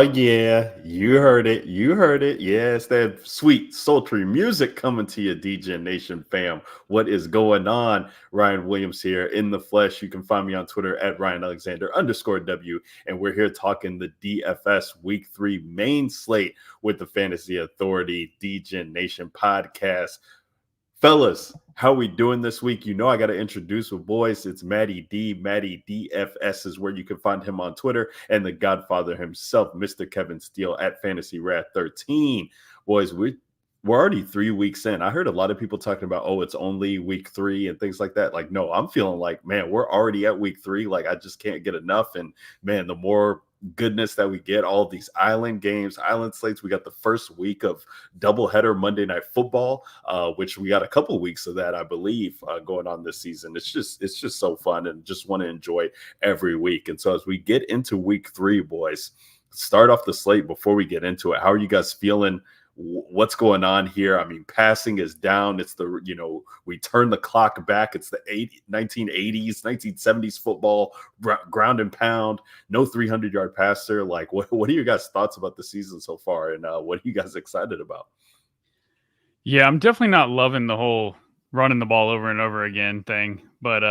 Oh yeah, you heard it. You heard it. Yeah, it's that sweet, sultry music coming to you, DJ Nation fam. What is going on? Ryan Williams here in the flesh. You can find me on Twitter at Ryan Alexander _W. And we're here talking the DFS Week 3 main slate with the Fantasy Authority DJ Nation podcast. Fellas, how we doing this week? You know I got to introduce with boys. It's Matty D. Matty DFS is where you can find him on Twitter, and the Godfather himself, Mr. Kevin Steele at Fantasy Rat 13. Boys, we're already 3 weeks in. I heard a lot of people talking about, oh, it's only week 3 and things like that. Like, no, I'm feeling like, man, we're already at week 3. Like, I just can't get enough. And man, the more goodness that we get, all these island games, island slates. We got the first week of doubleheader Monday Night Football, which we got a couple weeks of that, I believe, going on this season. It's just so fun, and just want to enjoy every week. And so as we get into week 3, boys, start off the slate before we get into it. How are you guys feeling? What's going on here? I mean, passing is down. It's we turn the clock back. It's the 1980s, 1970s football, ground and pound, no 300-yard passer. Like, what are your guys' thoughts about the season so far? And what are you guys excited about? Yeah, I'm definitely not loving the whole running the ball over and over again thing, but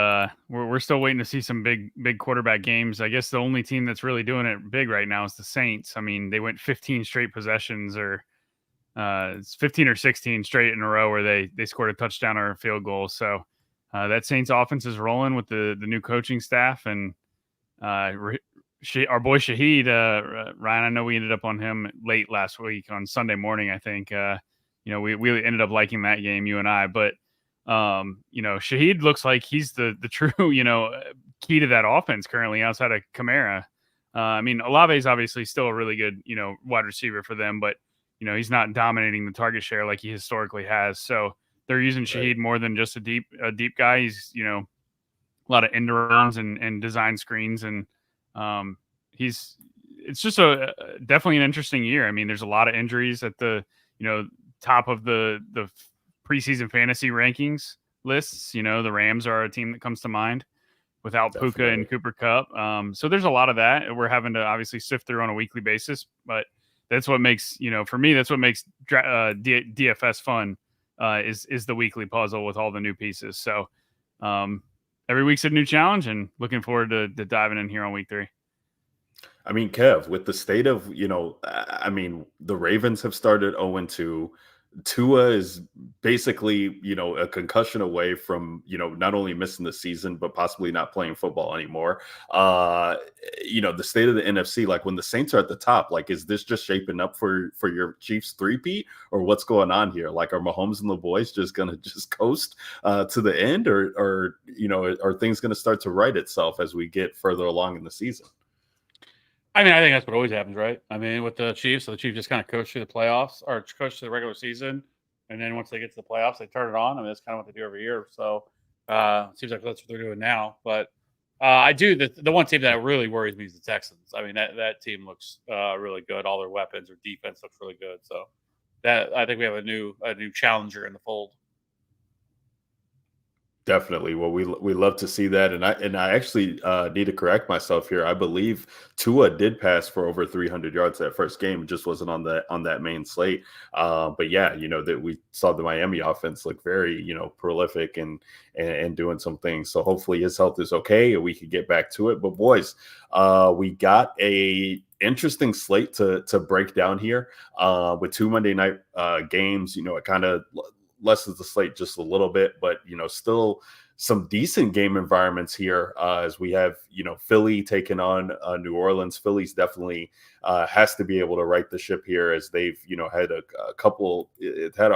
we're still waiting to see some big quarterback games. I guess the only team that's really doing it big right now is the Saints. I mean, they went 15 straight possessions, or it's 15 or 16 straight in a row where they scored a touchdown or a field goal. So that Saints offense is rolling with the new coaching staff, and our boy Shaheed, Ryan, I know we ended up on him late last week on Sunday morning, I think. We ended up liking that game, you and I, but Shaheed looks like he's the true, key to that offense currently outside of Kamara. I mean, Olave's obviously still a really good, wide receiver for them, but he's not dominating the target share like he historically has. So they're using Shaheed more than just a deep guy. He's, a lot of end arounds and design screens. And it's just definitely an interesting year. I mean, there's a lot of injuries at the, top of the preseason fantasy rankings lists. The Rams are a team that comes to mind without Puka and Cooper Kupp. So there's a lot of that we're having to obviously sift through on a weekly basis, but that's what makes, for me, that's what makes DFS fun, is the weekly puzzle with all the new pieces. So every week's a new challenge, and looking forward to diving in here on week 3. I mean, Kev, with the state of, the Ravens have started 0-2. Tua is basically, a concussion away from, not only missing the season, but possibly not playing football anymore. The state of the NFC, like when the Saints are at the top, like, is this just shaping up for your Chiefs three-peat, or what's going on here? Like, are Mahomes and the boys just going to just coast to the end, or are things going to start to right itself as we get further along in the season? I mean, I think that's what always happens, right? I mean, with the Chiefs, so the Chiefs just kind of coast through the playoffs, or coast through the regular season, and then once they get to the playoffs, they turn it on. I mean, that's kind of what they do every year. So it seems like that's what they're doing now. But the one team that really worries me is the Texans. I mean, that team looks really good. All their weapons, their defense looks really good. So that, I think we have a new challenger in the fold. Definitely. Well, we love to see that, and I actually need to correct myself here. I believe Tua did pass for over 300 yards that first game. It just wasn't on that main slate. But yeah, that we saw the Miami offense look very prolific and doing some things. So hopefully his health is okay and we can get back to it. But boys, we got a interesting slate to break down here with 2 Monday night games. It kind of lessens the slate just a little bit, but still some decent game environments here as we have Philly taking on New Orleans. Philly's definitely has to be able to right the ship here, as they've had a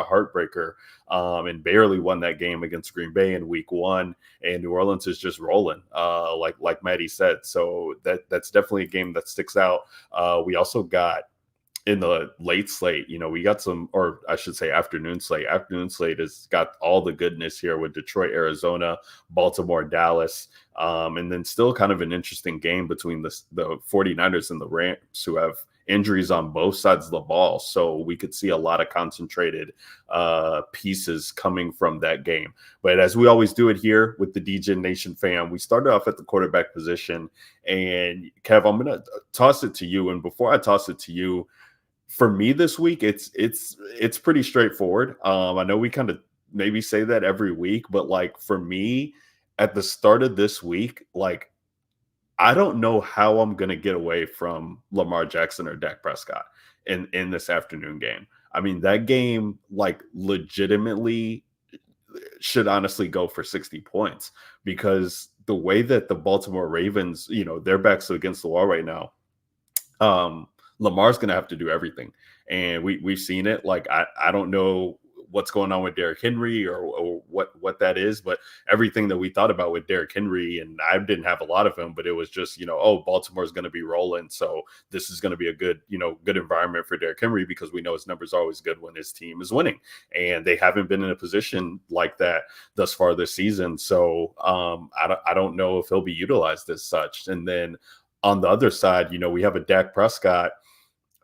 heartbreaker and barely won that game against Green Bay in week 1, and New Orleans is just rolling like Maddie said. So that's definitely a game that sticks out. We also got in the late slate, we got some, or I should say afternoon slate. Afternoon slate has got all the goodness here with Detroit, Arizona, Baltimore, Dallas, and then still kind of an interesting game between the 49ers and the Rams, who have injuries on both sides of the ball. So we could see a lot of concentrated pieces coming from that game. But as we always do it here with the DJ Nation fam, we started off at the quarterback position. And Kev, I'm going to toss it to you. And before I toss it to you, for me this week, it's pretty straightforward. I know we kind of maybe say that every week, but like for me, at the start of this week, like I don't know how I'm gonna get away from Lamar Jackson or Dak Prescott in this afternoon game. I mean, that game like legitimately should honestly go for 60 points because the way that the Baltimore Ravens, their backs against the wall right now. Lamar's going to have to do everything. And we've seen it. Like, I don't know what's going on with Derrick Henry or what that is, but everything that we thought about with Derrick Henry, and I didn't have a lot of him, but it was just, Baltimore's going to be rolling. So this is going to be a good environment for Derrick Henry because we know his numbers are always good when his team is winning. And they haven't been in a position like that thus far this season. So I don't know if he'll be utilized as such. And then on the other side, we have a Dak Prescott,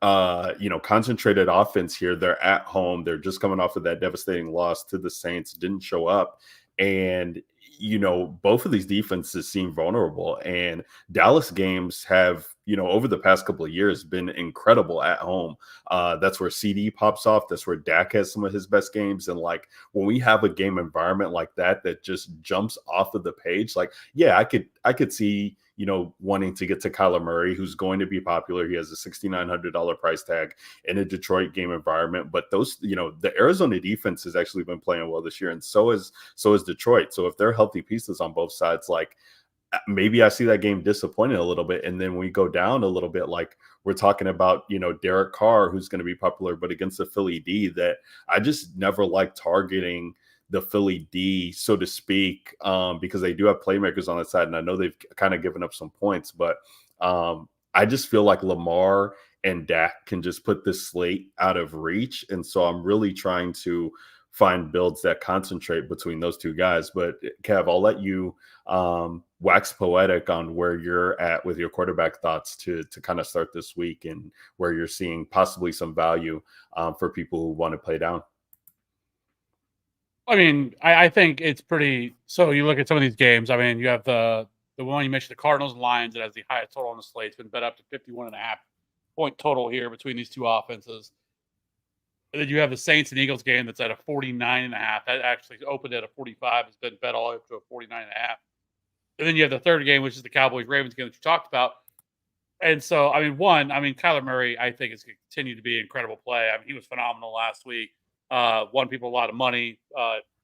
concentrated offense here. They're at home. They're just coming off of that devastating loss to the Saints, didn't show up. And, both of these defenses seem vulnerable. And Dallas games have, over the past couple of years been incredible at home. That's where CD pops off. That's where Dak has some of his best games. And like when we have a game environment like that just jumps off of the page, like, yeah, I could see, wanting to get to Kyler Murray, who's going to be popular. He has a $6,900 price tag in a Detroit game environment. But those, the Arizona defense has actually been playing well this year, and so is Detroit. So if they're healthy pieces on both sides, like maybe I see that game disappointing a little bit. And then we go down a little bit, like we're talking about, Derek Carr, who's going to be popular, but against the Philly D that I just never like targeting the Philly D, so to speak, because they do have playmakers on that side. And I know they've kind of given up some points, but I just feel like Lamar and Dak can just put this slate out of reach. And so I'm really trying to find builds that concentrate between those two guys. But Kev, I'll let you wax poetic on where you're at with your quarterback thoughts to kind of start this week and where you're seeing possibly some value for people who want to play down. I mean, I think it's pretty. So you look at some of these games. I mean, you have the one you mentioned, the Cardinals and Lions, that has the highest total on the slate. It's been bet up to 51.5 point total here between these two offenses. And then you have the Saints and Eagles game that's at a 49.5. That actually opened at a 45. It's been bet all the way up to a 49.5. And then you have the third game, which is the Cowboys-Ravens game that you talked about. And so, Kyler Murray, I think, is going to continue to be an incredible play. I mean, he was phenomenal last week. Won people a lot of money.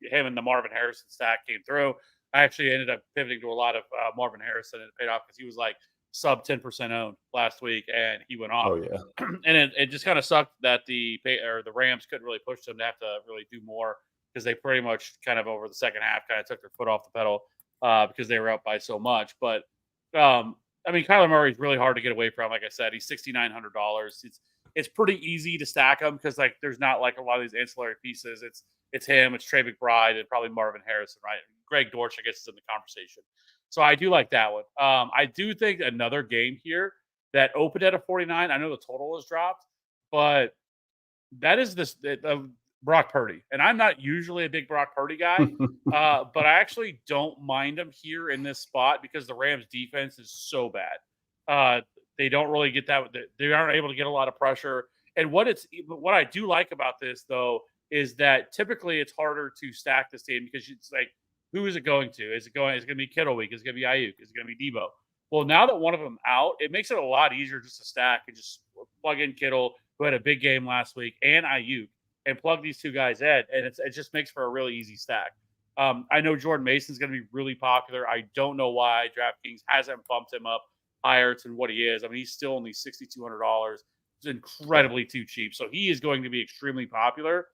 Him and the Marvin Harrison stack came through. I actually ended up pivoting to a lot of Marvin Harrison, and it paid off because he was like sub 10% owned last week, and he went off. Oh yeah, and it just kind of sucked that the Rams couldn't really push them to have to really do more because they pretty much kind of over the second half kind of took their foot off the pedal because they were up by so much. But Kyler Murray is really hard to get away from. Like I said, he's $6,900. It's pretty easy to stack him because like there's not like a lot of these ancillary pieces. It's him, it's Trey McBride, and probably Marvin Harrison, right? Greg Dortch, I guess, is in the conversation. So I do like that one. I do think another game here that opened at a 49. I know the total has dropped, but that is Brock Purdy. And I'm not usually a big Brock Purdy guy, but I actually don't mind him here in this spot because the Rams defense is so bad. They don't really get that. They aren't able to get a lot of pressure. And what I do like about this, though, is that typically it's harder to stack this team because it's like, who is it going to? Is it going to be Kittle week? Is it going to be Ayuk? Is it going to be Debo? Well, now that one of them out, it makes it a lot easier just to stack and just plug in Kittle, who had a big game last week, and Ayuk, and plug these two guys in, and it just makes for a really easy stack. I know Jordan Mason's going to be really popular. I don't know why DraftKings hasn't bumped him up higher to what he is. I mean, he's still only $6,200. It's incredibly too cheap. So he is going to be extremely popular.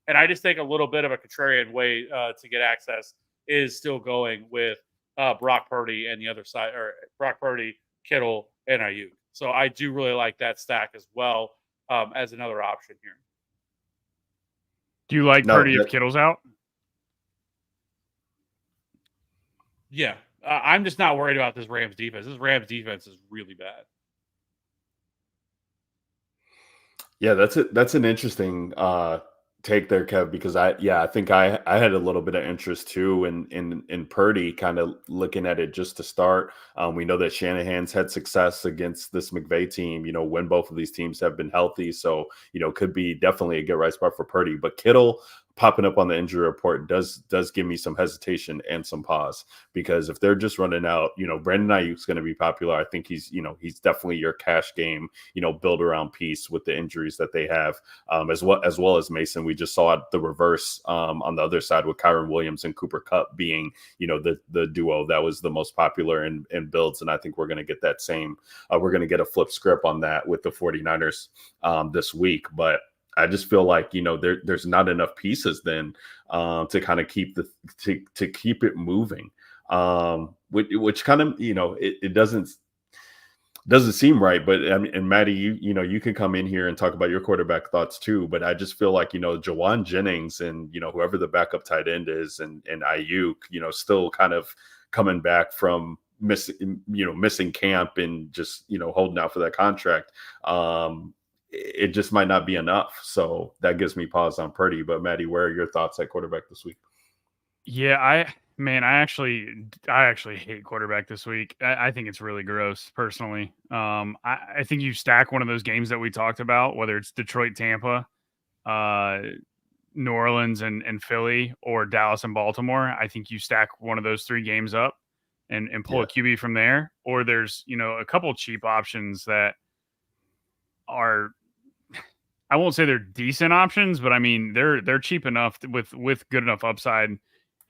And I just think a little bit of a contrarian way to get access is still going with Brock Purdy and the other side, or Brock Purdy, Kittle, and Ayuk. So I do really like that stack as well as another option here. Do you like Purdy if Kittle's out? Yeah. I'm just not worried about this Rams defense. This Rams defense is really bad. Yeah, that's an interesting take there, Kev, because I think I had a little bit of interest too in Purdy, kind of looking at it just to start. We know that Shanahan's had success against this McVay team, when both of these teams have been healthy. So, could be definitely a good right spot for Purdy. But Kittle popping up on the injury report does give me some hesitation and some pause, because if they're just running out, Brandon Ayuk's going to be popular. I think he's definitely your cash game, build around piece with the injuries that they have, as well as Mason. We just saw the reverse on the other side with Kyron Williams and Cooper Kupp being, the duo that was the most popular in builds. And I think we're going to get that same, we're going to get a flip script on that with the 49ers this week. But I just feel like, there's not enough pieces then to kind of keep to keep it moving. Which kind of, it doesn't seem right. But I mean, and Maddie, you can come in here and talk about your quarterback thoughts too. But I just feel like, Jawan Jennings and, whoever the backup tight end is, and Ayuk, still kind of coming back from missing camp and just, holding out for that contract. It just might not be enough. So that gives me pause on Purdy. But Maddie, where are your thoughts at quarterback this week? Yeah, I actually hate quarterback this week. I think it's really gross, personally. I think you stack one of those games that we talked about, whether it's Detroit, Tampa, uh, New Orleans, and Philly, or Dallas and Baltimore. I think you stack one of those three games up and pull Yeah. a QB from there. Or there's a couple cheap options that are, I won't say they're decent options, but I mean they're cheap enough with good enough upside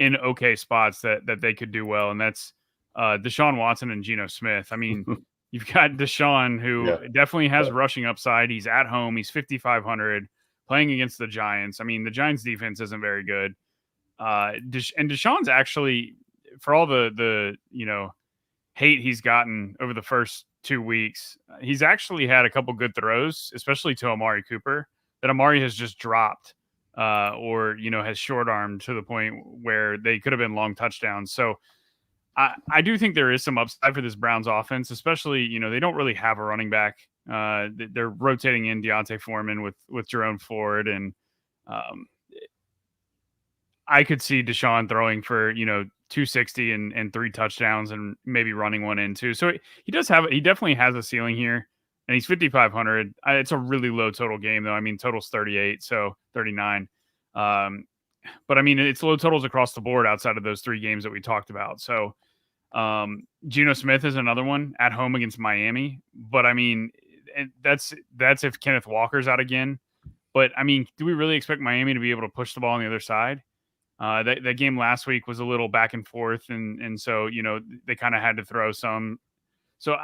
in okay spots that they could do well, and that's Deshaun Watson and Geno Smith. I mean, you've got Deshaun, who Yeah. definitely has rushing upside. He's at home. He's 5,500 playing against the Giants. I mean, the Giants defense isn't very good. And Deshaun's actually, for all the hate he's gotten over the first 2 weeks, he's actually had a couple good throws, especially to Amari Cooper, that Amari has just dropped, or has short armed to the point where they could have been long touchdowns. So I do think there is some upside for this Browns offense, especially they don't really have a running back. They're rotating in Deontay Foreman with Jerome Ford, and um, I could see Deshaun throwing for 260 and 3 touchdowns, and maybe running one in too. So he definitely has a ceiling here, and he's 5,500. It's a really low total game though. I mean, total's 38, so 39. But I mean, it's low totals across the board outside of those 3 games that we talked about. So Geno Smith is another one at home against Miami. But I mean, that's if Kenneth Walker's out again. But I mean, do we really expect Miami to be able to push the ball on the other side? That game last week was a little back and forth, and so they kind of had to throw some. So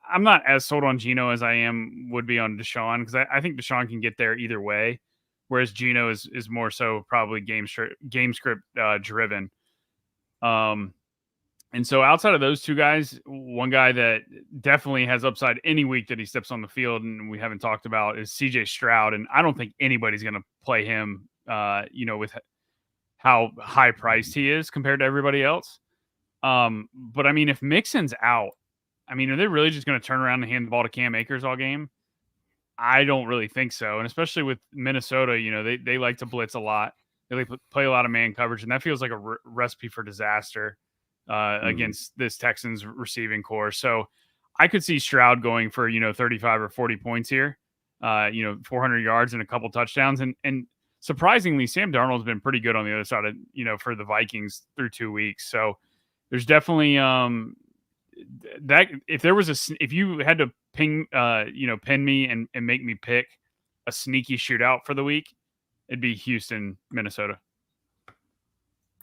I'm not as sold on Geno as I would be on Deshaun, because I think Deshaun can get there either way, whereas Geno is more so probably game script driven. And so outside of those two guys, one guy that definitely has upside any week that he steps on the field, and we haven't talked about, is CJ Stroud, and I don't think anybody's going to play him. With how high priced he is compared to everybody else. But I mean, if Mixon's out, I mean, are they really just going to turn around and hand the ball to Cam Akers all game? I don't really think so. And especially with Minnesota, they like to blitz a lot. They like to play a lot of man coverage, and that feels like a recipe for disaster against this Texans receiving core. So I could see Stroud going for 35 or 40 points here, 400 yards and a couple touchdowns, and surprisingly, Sam Darnold's been pretty good on the other side of, for the Vikings through 2 weeks. So there's definitely that if you had to pin me and make me pick a sneaky shootout for the week, it'd be Houston, Minnesota.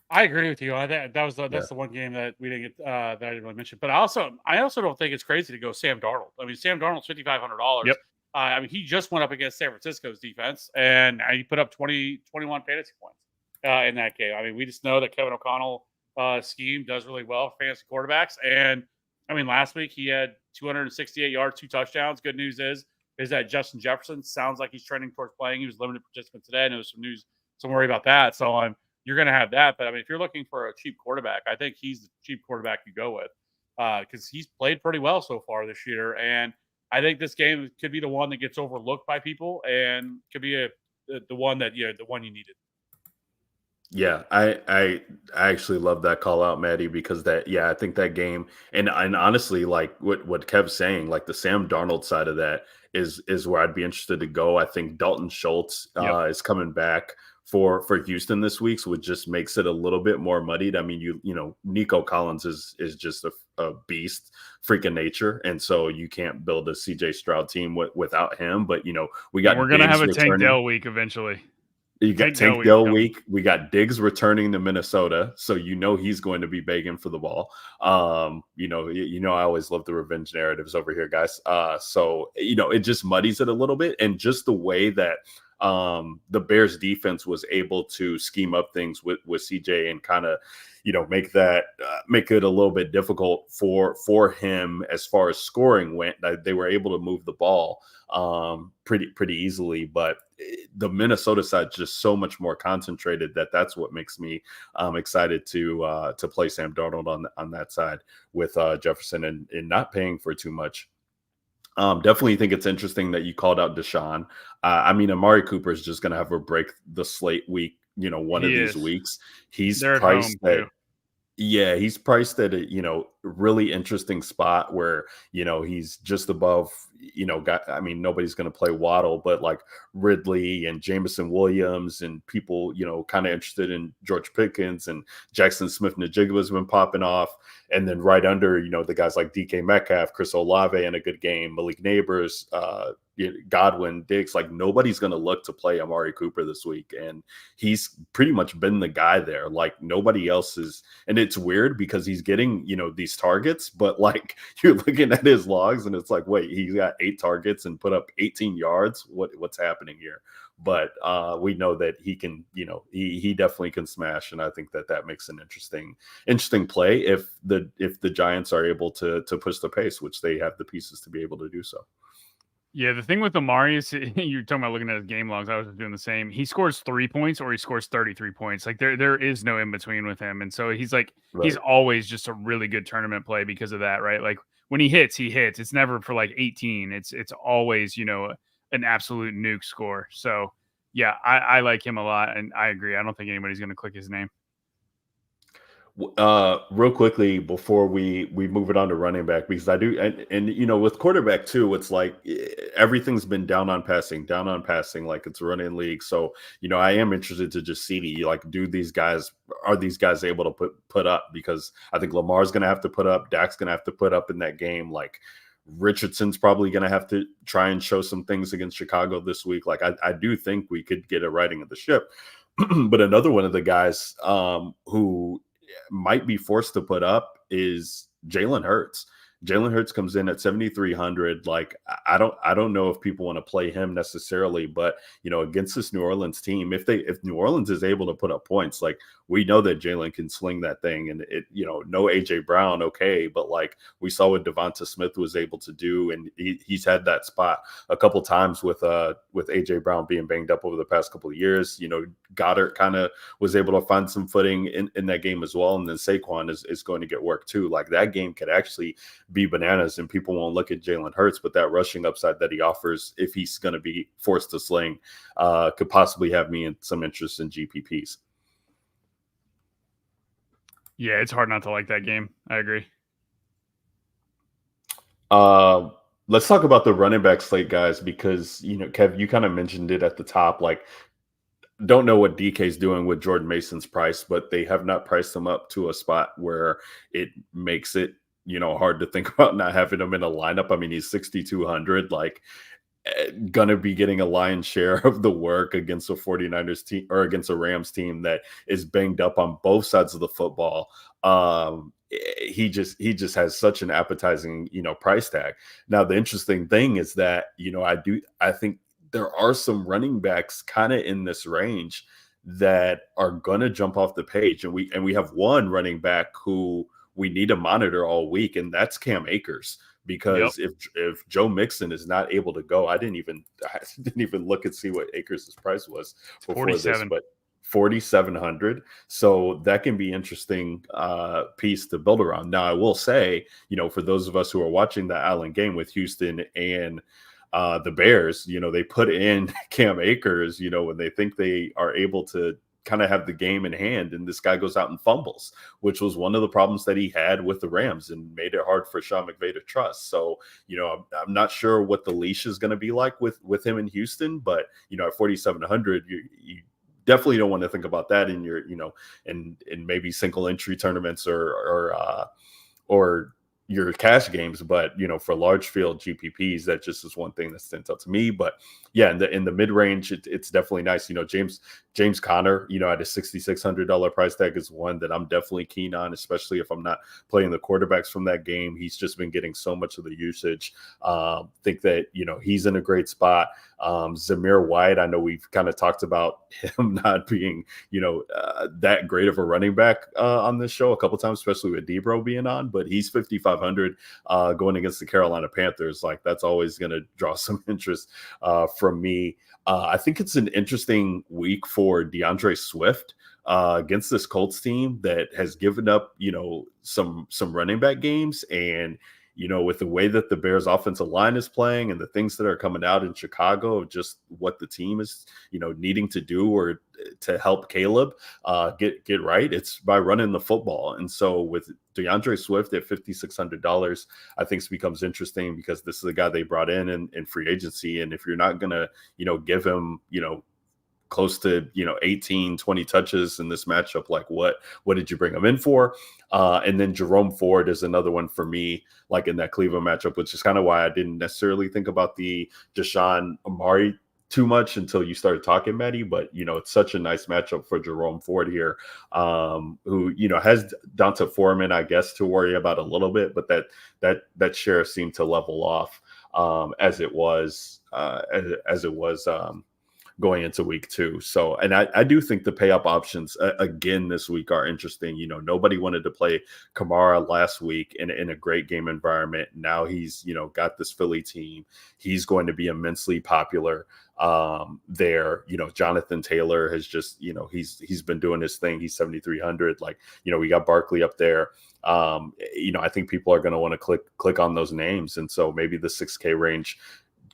I agree with you. That's the one game that we didn't get that I didn't really mention. But I also don't think it's crazy to go Sam Darnold. I mean, Sam Darnold's $5,500. Yep. I mean, he just went up against San Francisco's defense, and he put up 21 fantasy points in that game. I mean, we just know that Kevin O'Connell scheme does really well for fantasy quarterbacks. And I mean, last week he had 268 yards, 2 touchdowns. Good news is that Justin Jefferson sounds like he's trending towards playing. He was limited participant today. I know some news, some worry about that. So you're going to have that. But I mean, if you're looking for a cheap quarterback, I think he's the cheap quarterback you go with because he's played pretty well so far this year. And I think this game could be the one that gets overlooked by people and could be the one that the one you needed. Yeah, I actually love that call out, Maddie, because I think that game and honestly, like what Kev's saying, like the Sam Darnold side of that is where I'd be interested to go. I think Dalton Schultz is coming back for Houston this week, so it just makes it a little bit more muddied. I mean, you know, Nico Collins is just a beast, freaking nature, and so you can't build a CJ Stroud team without him. But you know, we're gonna have a Tank Dell week eventually. You got Tank Dell week. We got Diggs returning to Minnesota, so you know he's going to be begging for the ball. You know, I always love the revenge narratives over here, guys. So you know, it just muddies it a little bit, and just the way that the Bears defense was able to scheme up things with CJ and kind of, you know, make it a little bit difficult for him as far as scoring went. They were able to move the ball pretty easily, but the Minnesota side just so much more concentrated that's what makes me excited to play Sam Darnold on that side with Jefferson and not paying for too much. Definitely think it's interesting that you called out Deshaun. I mean, Amari Cooper is just going to have a break the slate week, you know, one of these weeks. He's priced at, he's priced at a, you know, really interesting spot where, you know, he's just above, you know, I mean, nobody's going to play Waddle, but like Ridley and Jameson Williams and people, you know, kind of interested in George Pickens and Jackson Smith-Njigba has been popping off. And then right under, you know, the guys like DK Metcalf, Chris Olave in a good game, Malik Neighbors, Godwin, Diggs, like nobody's going to look to play Amari Cooper this week. And he's pretty much been the guy there. Like nobody else is. And it's weird because he's getting, you know, these targets, but like you're looking at his logs and it's like, wait, he's got 8 targets and put up 18 yards. What's happening here? But we know that he can, you know, he definitely can smash. And I think that makes an interesting play if the Giants are able to push the pace, which they have the pieces to be able to do so. Yeah, the thing with Amari is you're talking about looking at his game logs. I was doing the same. He scores 3 points or he scores 33 points. Like there is no in between with him. And so he's like, he's always just a really good tournament play because of that, right? Like when he hits, he hits. It's never for like 18. It's always, you know, an absolute nuke score. So yeah, I like him a lot. And I agree. I don't think anybody's going to click his name. Real quickly before we move it on to running back, because I do and you know with quarterback too, it's like everything's been down on passing, like it's a running league. So you know I am interested to just see like are these guys able to put up, because I think Lamar's going to have to put up, Dak's going to have to put up in that game. Like Richardson's probably going to have to try and show some things against Chicago this week. Like I do think we could get a righting of the ship. But another one of the guys who might be forced to put up is Jalen Hurts. Jalen Hurts comes in at 7,300. Like I don't know if people want to play him necessarily, but you know, against this New Orleans team, if New Orleans is able to put up points, like we know that Jalen can sling that thing, and it, you know, no AJ Brown, okay, but like we saw what Devonta Smith was able to do, and he's had that spot a couple times with AJ Brown being banged up over the past couple of years. You know, Goddard kind of was able to find some footing in that game as well, and then Saquon is going to get work too. Like that game could actually be bananas, and people won't look at Jalen Hurts, but that rushing upside that he offers, if he's going to be forced to sling, could possibly have me in some interest in GPPs. Yeah, it's hard not to like that game. I agree. Let's talk about the running back slate, guys, because you know, Kev, you kind of mentioned it at the top. Like, don't know what DK's doing with Jordan Mason's price, but they have not priced him up to a spot where it makes it, you know, hard to think about not having him in a lineup. I mean, he's 6,200, like gonna be getting a lion's share of the work against a 49ers team or against a Rams team that is banged up on both sides of the football. He just has such an appetizing, you know, price tag. Now, the interesting thing is that, you know, I think there are some running backs kind of in this range that are gonna jump off the page, and we have one running back who we need to monitor all week, and that's Cam Akers. Because if Joe Mixon is not able to go, I didn't even look and see what Akers' price was before 47. this, but 4,700. So that can be interesting piece to build around. Now, I will say, for those of us who are watching the Allen game with Houston and the Bears, they put in Cam Akers, when they think they are able to kind of have the game in hand, and this guy goes out and fumbles, which was one of the problems that he had with the Rams and made it hard for Sean McVay to trust. So, I'm not sure what the leash is going to be like with him in Houston, but at 4,700, you definitely don't want to think about that in your, in maybe single entry tournaments or your cash games. But for large field GPPs, that just is one thing that stands out to me. But yeah, in the mid range, it's definitely nice. James Conner, at a $6,600 price tag is one that I'm definitely keen on, especially if I'm not playing the quarterbacks from that game. He's just been getting so much of the usage. Think that he's in a great spot. Zamir White, I know we've kind of talked about him not being that great of a running back on this show a couple times, especially with Debro being on, but he's 5,500 going against the Carolina Panthers. Like, that's always going to draw some interest from me. I think it's an interesting week for DeAndre Swift against this Colts team that has given up, some running back games. And, with the way that the Bears offensive line is playing and the things that are coming out in Chicago of just what the team is, needing to do or to help Caleb get right, it's by running the football. And so with DeAndre Swift at $5,600, I think it becomes interesting because this is the guy they brought in free agency. And if you're not going to, give him, close to 18, 20 touches in this matchup, like what did you bring him in for? And then Jerome Ford is another one for me, like in that Cleveland matchup, which is kind of why I didn't necessarily think about the Deshaun Amari too much until you started talking, Maddie. But it's such a nice matchup for Jerome Ford here, who has Donta Foreman, I guess, to worry about a little bit, but that share seemed to level off as it was going into week 2. So, and I do think the pay up options again this week are interesting. Nobody wanted to play Kamara last week in a great game environment. Now he's, got this Philly team. He's going to be immensely popular there. Jonathan Taylor has just, he's been doing his thing. He's 7,300. Like, we got Barkley up there. I think people are going to want to click on those names. And so maybe the 6K range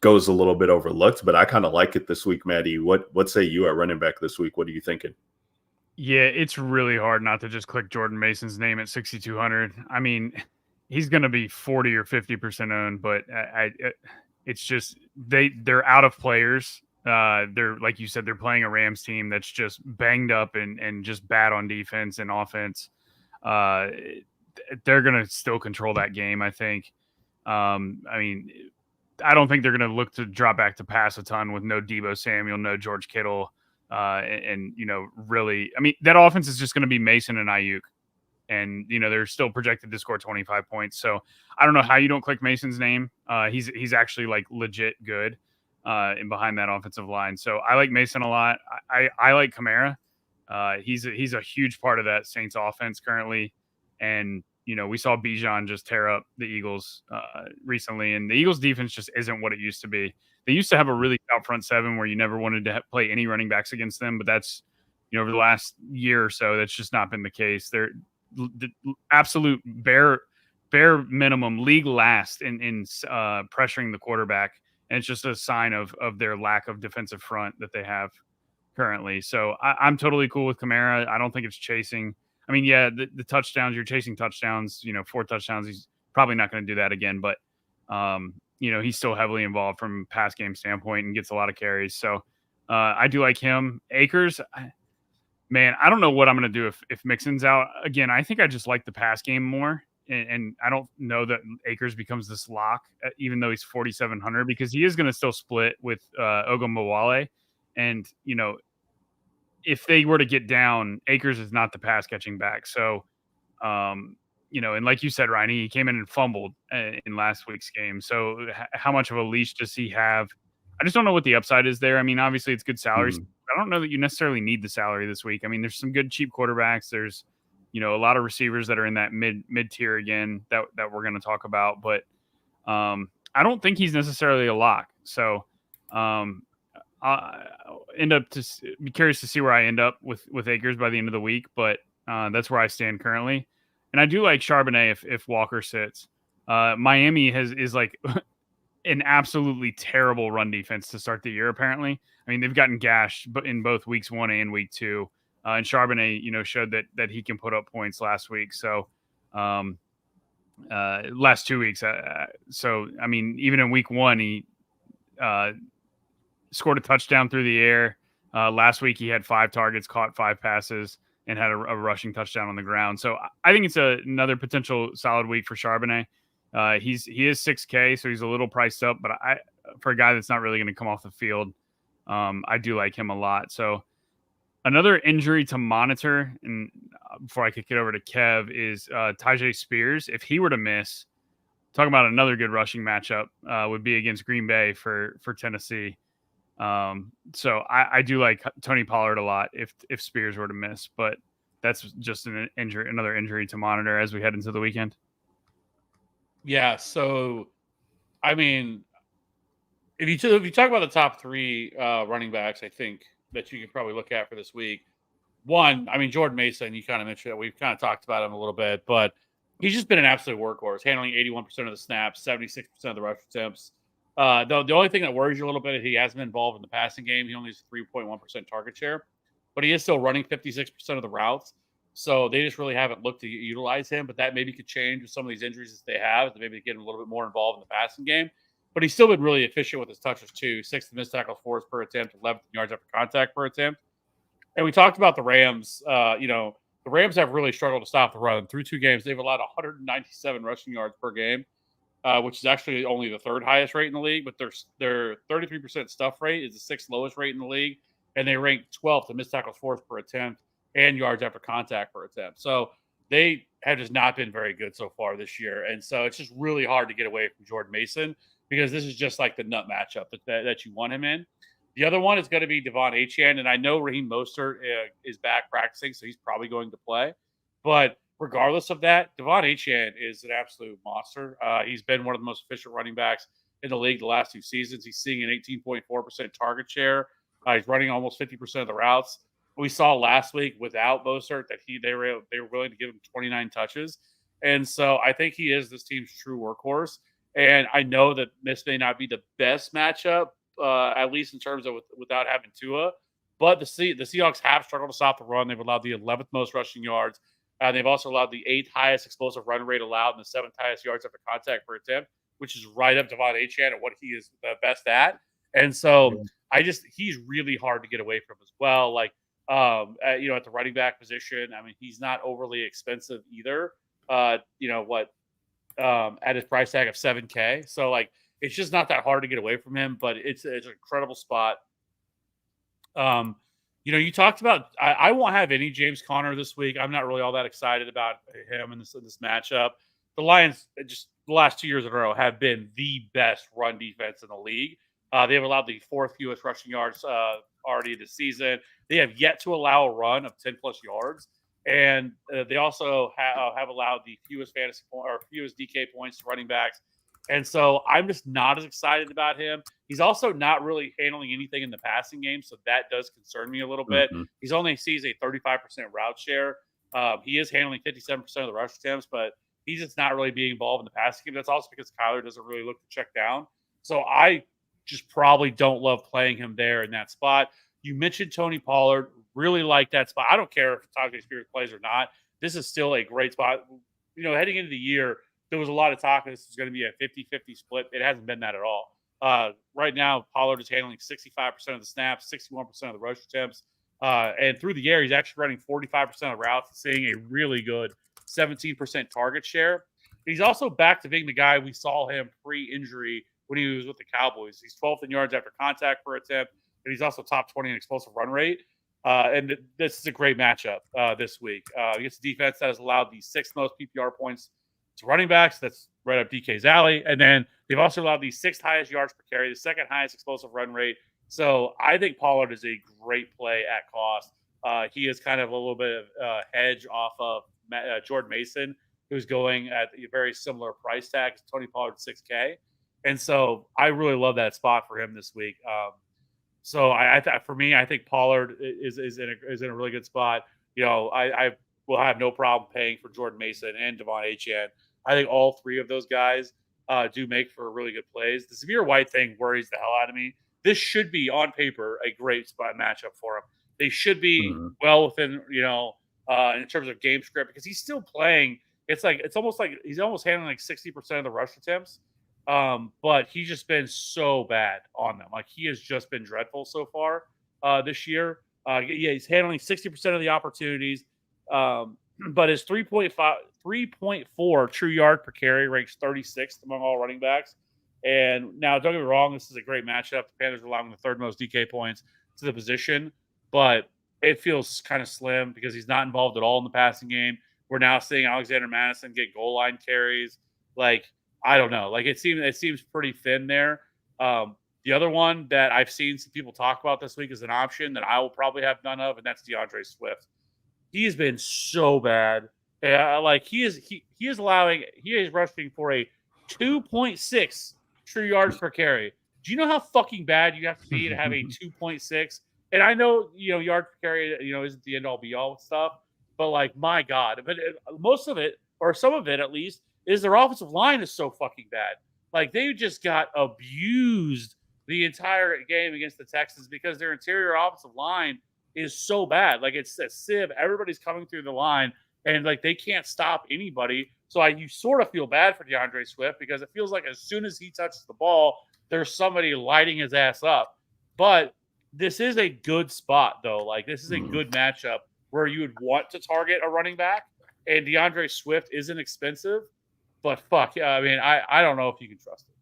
goes a little bit overlooked, but I kind of like it this week, Maddie. What say you at running back this week? What are you thinking? Yeah, it's really hard not to just click Jordan Mason's name at 6,200. I mean, he's going to be 40 or 50% owned, but it's just they're out of players. They're, like you said, they're playing a Rams team that's just banged up and just bad on defense and offense. They're going to still control that game, I think. I don't think they're going to look to drop back to pass a ton with no Deebo Samuel, no George Kittle. Really, that offense is just going to be Mason and Ayuk. And, they're still projected to score 25 points. So I don't know how you don't click Mason's name. He's actually like legit good in behind that offensive line. So I like Mason a lot. I like Kamara. He's a huge part of that Saints offense currently. And, we saw Bijan just tear up the Eagles recently, and the Eagles defense just isn't what it used to be. They used to have a really stout front seven where you never wanted to play any running backs against them, but that's, over the last year or so, that's just not been the case. They're the absolute bare minimum league last in pressuring the quarterback, and it's just a sign of their lack of defensive front that they have currently. So I'm totally cool with Kamara. I don't think it's chasing. The touchdowns, you're chasing touchdowns, 4 touchdowns. He's probably not going to do that again, but, he's still heavily involved from a pass game standpoint and gets a lot of carries. So I do like him. Akers, man, I don't know what I'm going to do if Mixon's out. Again, I think I just like the pass game more. And I don't know that Akers becomes this lock, even though he's 4,700, because he is going to still split with Ogunbowale. And, if they were to get down, Akers is not the pass catching back. So, and like you said, Ryan, he came in and fumbled in last week's game. So how much of a leash does he have? I just don't know what the upside is there. Obviously it's good salaries. I don't know that you necessarily need the salary this week. There's some good cheap quarterbacks. There's, a lot of receivers that are in that mid tier again that we're going to talk about, but I don't think he's necessarily a lock. So, end up be curious to see where I end up with Akers by the end of the week, but that's where I stand currently. And I do like Charbonnet if Walker sits. Miami is like an absolutely terrible run defense to start the year. Apparently, I mean they've gotten gashed, but in both weeks 1 and week 2, and Charbonnet, showed that he can put up points last week. So, last 2 weeks. So I mean, even in week 1, he scored a touchdown through the air. Last week, he had 5 targets, caught 5 passes, and had a rushing touchdown on the ground. So I think it's another potential solid week for Charbonnet. He is $6K, so he's a little priced up, but for a guy that's not really going to come off the field, I do like him a lot. So another injury to monitor, and before I kick it over to Kev, is Tyjae Spears. If he were to miss, talking about another good rushing matchup, would be against Green Bay for Tennessee. So I do like Tony Pollard a lot if Spears were to miss, but that's just another injury to monitor as we head into the weekend. Yeah. So, I mean, if you talk about the top 3 running backs, I think that you could probably look at for this week. One, I mean, Jordan Mason, you kind of mentioned that. We've kind of talked about him a little bit, but he's just been an absolute workhorse, handling 81% of the snaps, 76% of the rush attempts. The only thing that worries you a little bit is he hasn't been involved in the passing game. He only has 3.1% target share, but he is still running 56% of the routes. So they just really haven't looked to utilize him, but that maybe could change with some of these injuries that they have, to maybe get him a little bit more involved in the passing game. But he's still been really efficient with his touches too. 6th missed tackles forced per attempt, 11th yards after contact per attempt. And we talked about the Rams. The Rams have really struggled to stop the run. Through 2 games, they've allowed 197 rushing yards per game, which is actually only the 3rd highest rate in the league. But their 33% stuff rate is the 6th lowest rate in the league, and they rank 12th in missed tackles forced per attempt and yards after contact per attempt. So they have just not been very good so far this year. And so it's just really hard to get away from Jordan Mason, because this is just like the nut matchup that you want him in. The other one is going to be Devon Achane, and I know Raheem Mostert is back practicing, so he's probably going to play. But regardless of that, Devon Achane is an absolute monster. He's been one of the most efficient running backs in the league the last 2 seasons. He's seeing an 18.4% target share. He's running almost 50% of the routes. We saw last week without Mostert that they were willing to give him 29 touches. And so I think he is this team's true workhorse. And I know that this may not be the best matchup, at least in terms of without having Tua, but the Seahawks have struggled to stop the run. They've allowed the 11th most rushing yards. They've also allowed the 8th highest explosive run rate allowed and the 7th highest yards after contact per attempt, which is right up Devon Achane at what he is best at. And so he's really hard to get away from as well. Like, at the running back position, I mean, he's not overly expensive either. At his price tag of $7K. So like, it's just not that hard to get away from him, but it's an incredible spot. You talked about, I won't have any James Conner this week. I'm not really all that excited about him in this matchup. The Lions, just the last 2 years in a row, have been the best run defense in the league. They have allowed the 4th fewest rushing yards already this season. They have yet to allow a run of 10 plus yards. And they also have allowed the fewest DK points to running backs. And so I'm just not as excited about him. He's also not really handling anything in the passing game, so that does concern me a little bit. He's only sees a 35% route share. He is handling 57% of the rush attempts, but he's just not really being involved in the passing game. That's also because Kyler doesn't really look to check down. So I just probably don't love playing him there in that spot. You mentioned Tony Pollard. Really like that spot. I don't care if Tyjae Spears plays or not. This is still a great spot. Heading into the year, there was a lot of talk that this was going to be a 50-50 split. It hasn't been that at all. Right now, Pollard is handling 65% of the snaps, 61% of the rush attempts. And through the air, he's actually running 45% of the routes, seeing a really good 17% target share. He's also back to being the guy we saw him pre-injury when he was with the Cowboys. He's 12th in yards after contact per attempt, and he's also top 20 in explosive run rate. And this is a great matchup this week. Against a defense that has allowed the 6th most PPR points to running backs. That's right up DK's alley. And then they've also allowed the 6th highest yards per carry, the 2nd highest explosive run rate. So I think Pollard is a great play at cost. He is kind of a little bit of hedge off of Jordan Mason, who's going at a very similar price tag as Tony Pollard, $6K. And so I really love that spot for him this week. So for me, I think Pollard is in a really good spot. I will have no problem paying for Jordan Mason and Devon Achane. I think all three of those guys do make for really good plays. The Zamir White thing worries the hell out of me. This should be on paper a great spot matchup for him. They should be well within in terms of game script because he's still playing. It's almost like he's almost handling like 60% of the rush attempts. But he's just been so bad on them. Like he has just been dreadful so far this year. He's handling 60% of the opportunities. But his 3.4 true yard per carry ranks 36th among all running backs. And now, don't get me wrong, this is a great matchup. The Panthers are allowing the third most DK points to the position, but it feels kind of slim because he's not involved at all in the passing game. We're now seeing Alexander Madison get goal line carries. Like, I don't know. Like it seems pretty thin there. The other one that I've seen some people talk about this week is an option that I will probably have none of, and that's DeAndre Swift. He's been so bad. Like he is rushing for a 2.6 true yards per carry. Do you know how fucking bad you have to be to have a 2.6? And I know yards per carry isn't the end all be all stuff, but like my God, but most of it or some of it at least is their offensive line is so fucking bad. Like they just got abused the entire game against the Texans because their interior offensive line is so bad. Like it's a sieve. Everybody's coming through the line and like they can't stop anybody. So you sort of feel bad for DeAndre Swift because it feels like as soon as he touches the ball, there's somebody lighting his ass up. But this is a good spot though. Like this is a good matchup where you would want to target a running back, and DeAndre Swift isn't expensive. But fuck, yeah, I mean, I don't know if you can trust it.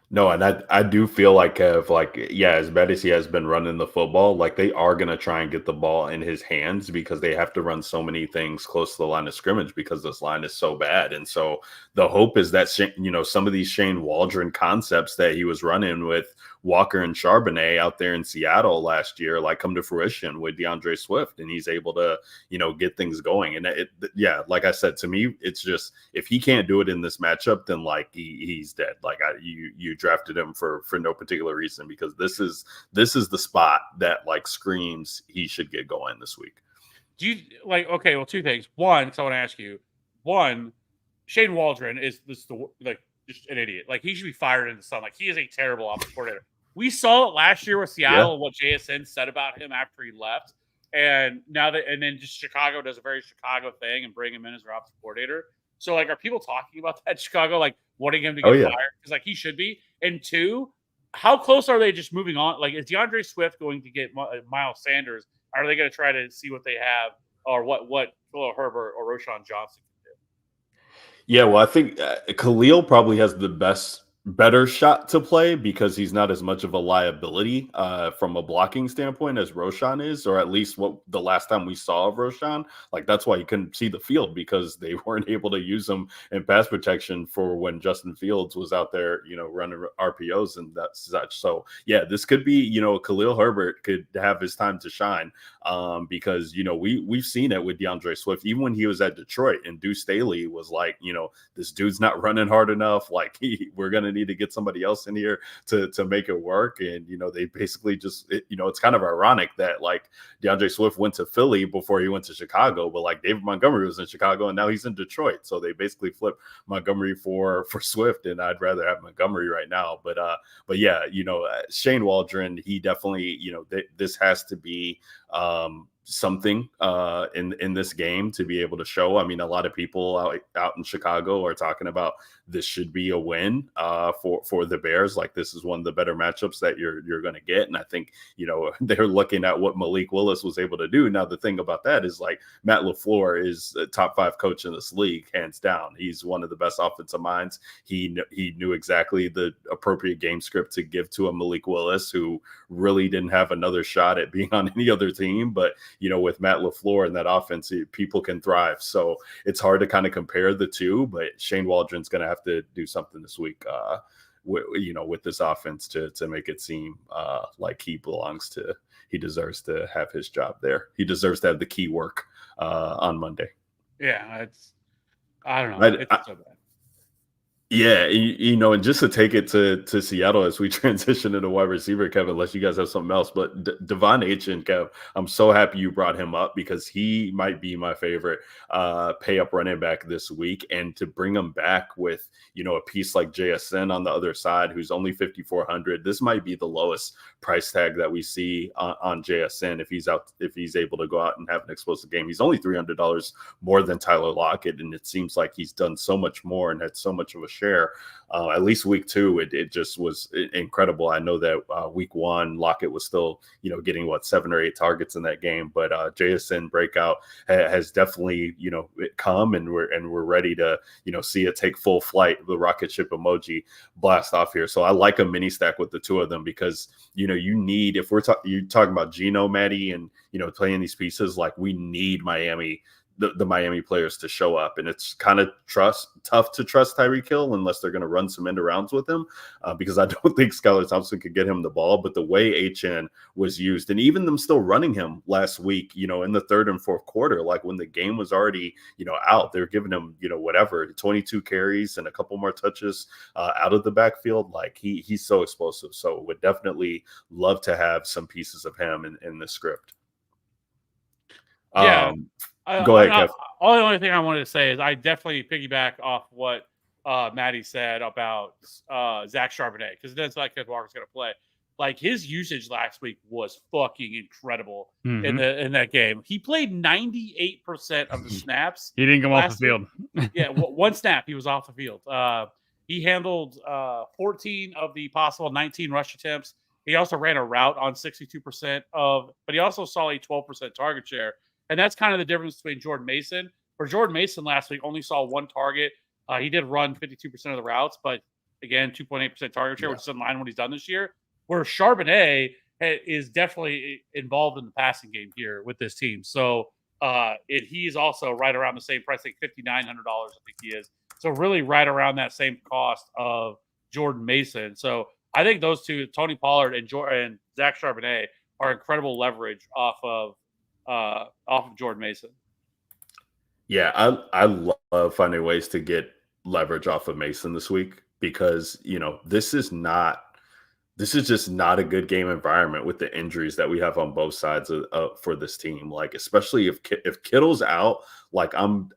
No, and I do feel like as bad as he has been running the football, like they are going to try and get the ball in his hands because they have to run so many things close to the line of scrimmage because this line is so bad. And so the hope is that, some of these Shane Waldron concepts that he was running with Walker and Charbonnet out there in Seattle last year, like come to fruition with DeAndre Swift, and he's able to, get things going. And like I said, to me, it's just, if he can't do it in this matchup, then like he's dead. Like you drafted him for no particular reason because this is the spot that like screams he should get going this week. Do you okay, well, two things. One, so I want to ask you, Shane Waldron is just an idiot. Like he should be fired in the sun. Like he is a terrible offensive coordinator. We saw it last year with Seattle, what JSN said about him after he left. And then just Chicago does a very Chicago thing and bring him in as their offensive coordinator. So like, are people talking about that Chicago, like wanting him to get fired? Because like he should be. And two, how close are they just moving on? Like, is DeAndre Swift going to get Miles Sanders? Are they going to try to see what they have or what Khalil Herbert or Roschon Johnson can do? Yeah, well, I think Khalil probably has the better shot to play because he's not as much of a liability from a blocking standpoint as Roschon is, or at least what the last time we saw of Roschon. Like that's why he couldn't see the field because they weren't able to use him in pass protection for when Justin Fields was out there, running RPOs and that such. So yeah, this could be, Khalil Herbert could have his time to shine because, we've seen it with DeAndre Swift, even when he was at Detroit, and Deuce Staley was like, this dude's not running hard enough. Like we're going to need to get somebody else in here to make it work. And, they basically just, it's kind of ironic that like DeAndre Swift went to Philly before he went to Chicago, but like David Montgomery was in Chicago and now he's in Detroit. So they basically flipped Montgomery for Swift, and I'd rather have Montgomery right now. But yeah, Shane Waldron, he definitely, this has to be something in this game to be able to show. I mean, a lot of people out in Chicago are talking about this should be a win for the Bears. Like this is one of the better matchups that you're going to get. And I think, they're looking at what Malik Willis was able to do. Now, the thing about that is like Matt LaFleur is a top 5 coach in this league, hands down. He's one of the best offensive minds. He knew exactly the appropriate game script to give to a Malik Willis who really didn't have another shot at being on any other team. But, with Matt LaFleur and that offense, people can thrive. So it's hard to kind of compare the two, but Shane Waldron's going to have to do something this week, with this offense to make it seem like he deserves to have his job there. He deserves to have the key work on Monday. Yeah, I don't know. It's so bad. Yeah, and just to take it to Seattle as we transition into wide receiver, Kevin, unless you guys have something else, but Devon Achane, Kev, I'm so happy you brought him up because he might be my favorite pay up running back this week. And to bring him back with, a piece like JSN on the other side, who's only 5,400, this might be the lowest price tag that we see on JSN if he's able to go out and have an explosive game. He's only $300 more than Tyler Lockett, and it seems like he's done so much more and had so much of a share. At least week 2, it just was incredible. I know that week 1, Lockett was still, getting 7 or 8 targets in that game, but JSN breakout has definitely, come, and we're ready to, see it take full flight. The rocket ship emoji blast off here. So I like a mini stack with the two of them because, you need, if you're talking about Geno, Maddie, and, playing these pieces, like we need Miami, the Miami players to show up, and it's kind of tough to trust Tyreek Hill unless they're going to run some end arounds with him, because I don't think Skylar Thompson could get him the ball. But the way HN was used, and even them still running him last week, in the third and fourth quarter, like when the game was already, out, they're giving him, 22 carries and a couple more touches out of the backfield. Like he's so explosive. So would definitely love to have some pieces of him in the script. Yeah. Go ahead, Kev. The only thing I wanted to say is I definitely piggyback off what Maddie said about Zach Charbonnet, because it doesn't like Walker's going to play. Like his usage last week was fucking incredible in that game. He played 98% of the snaps. He didn't come off the field. Yeah, one snap he was off the field. He handled 14 of the possible 19 rush attempts. He also ran a route on 62% but he also saw a 12% target share. And that's kind of the difference between Jordan Mason. For Jordan Mason last week, only saw one target. He did run 52% of the routes, but again, 2.8% target share, which is in line with what he's done this year. Where Charbonnet is definitely involved in the passing game here with this team. So he's also right around the same price, like $5,900, I think he is. So really right around that same cost of Jordan Mason. So I think those two, Tony Pollard and Zach Charbonnet, are incredible leverage off of Jordan Mason. Yeah, I love finding ways to get leverage off of Mason this week because, this is just not a good game environment with the injuries that we have on both sides for this team. Like, especially if Kittle's out, like I'm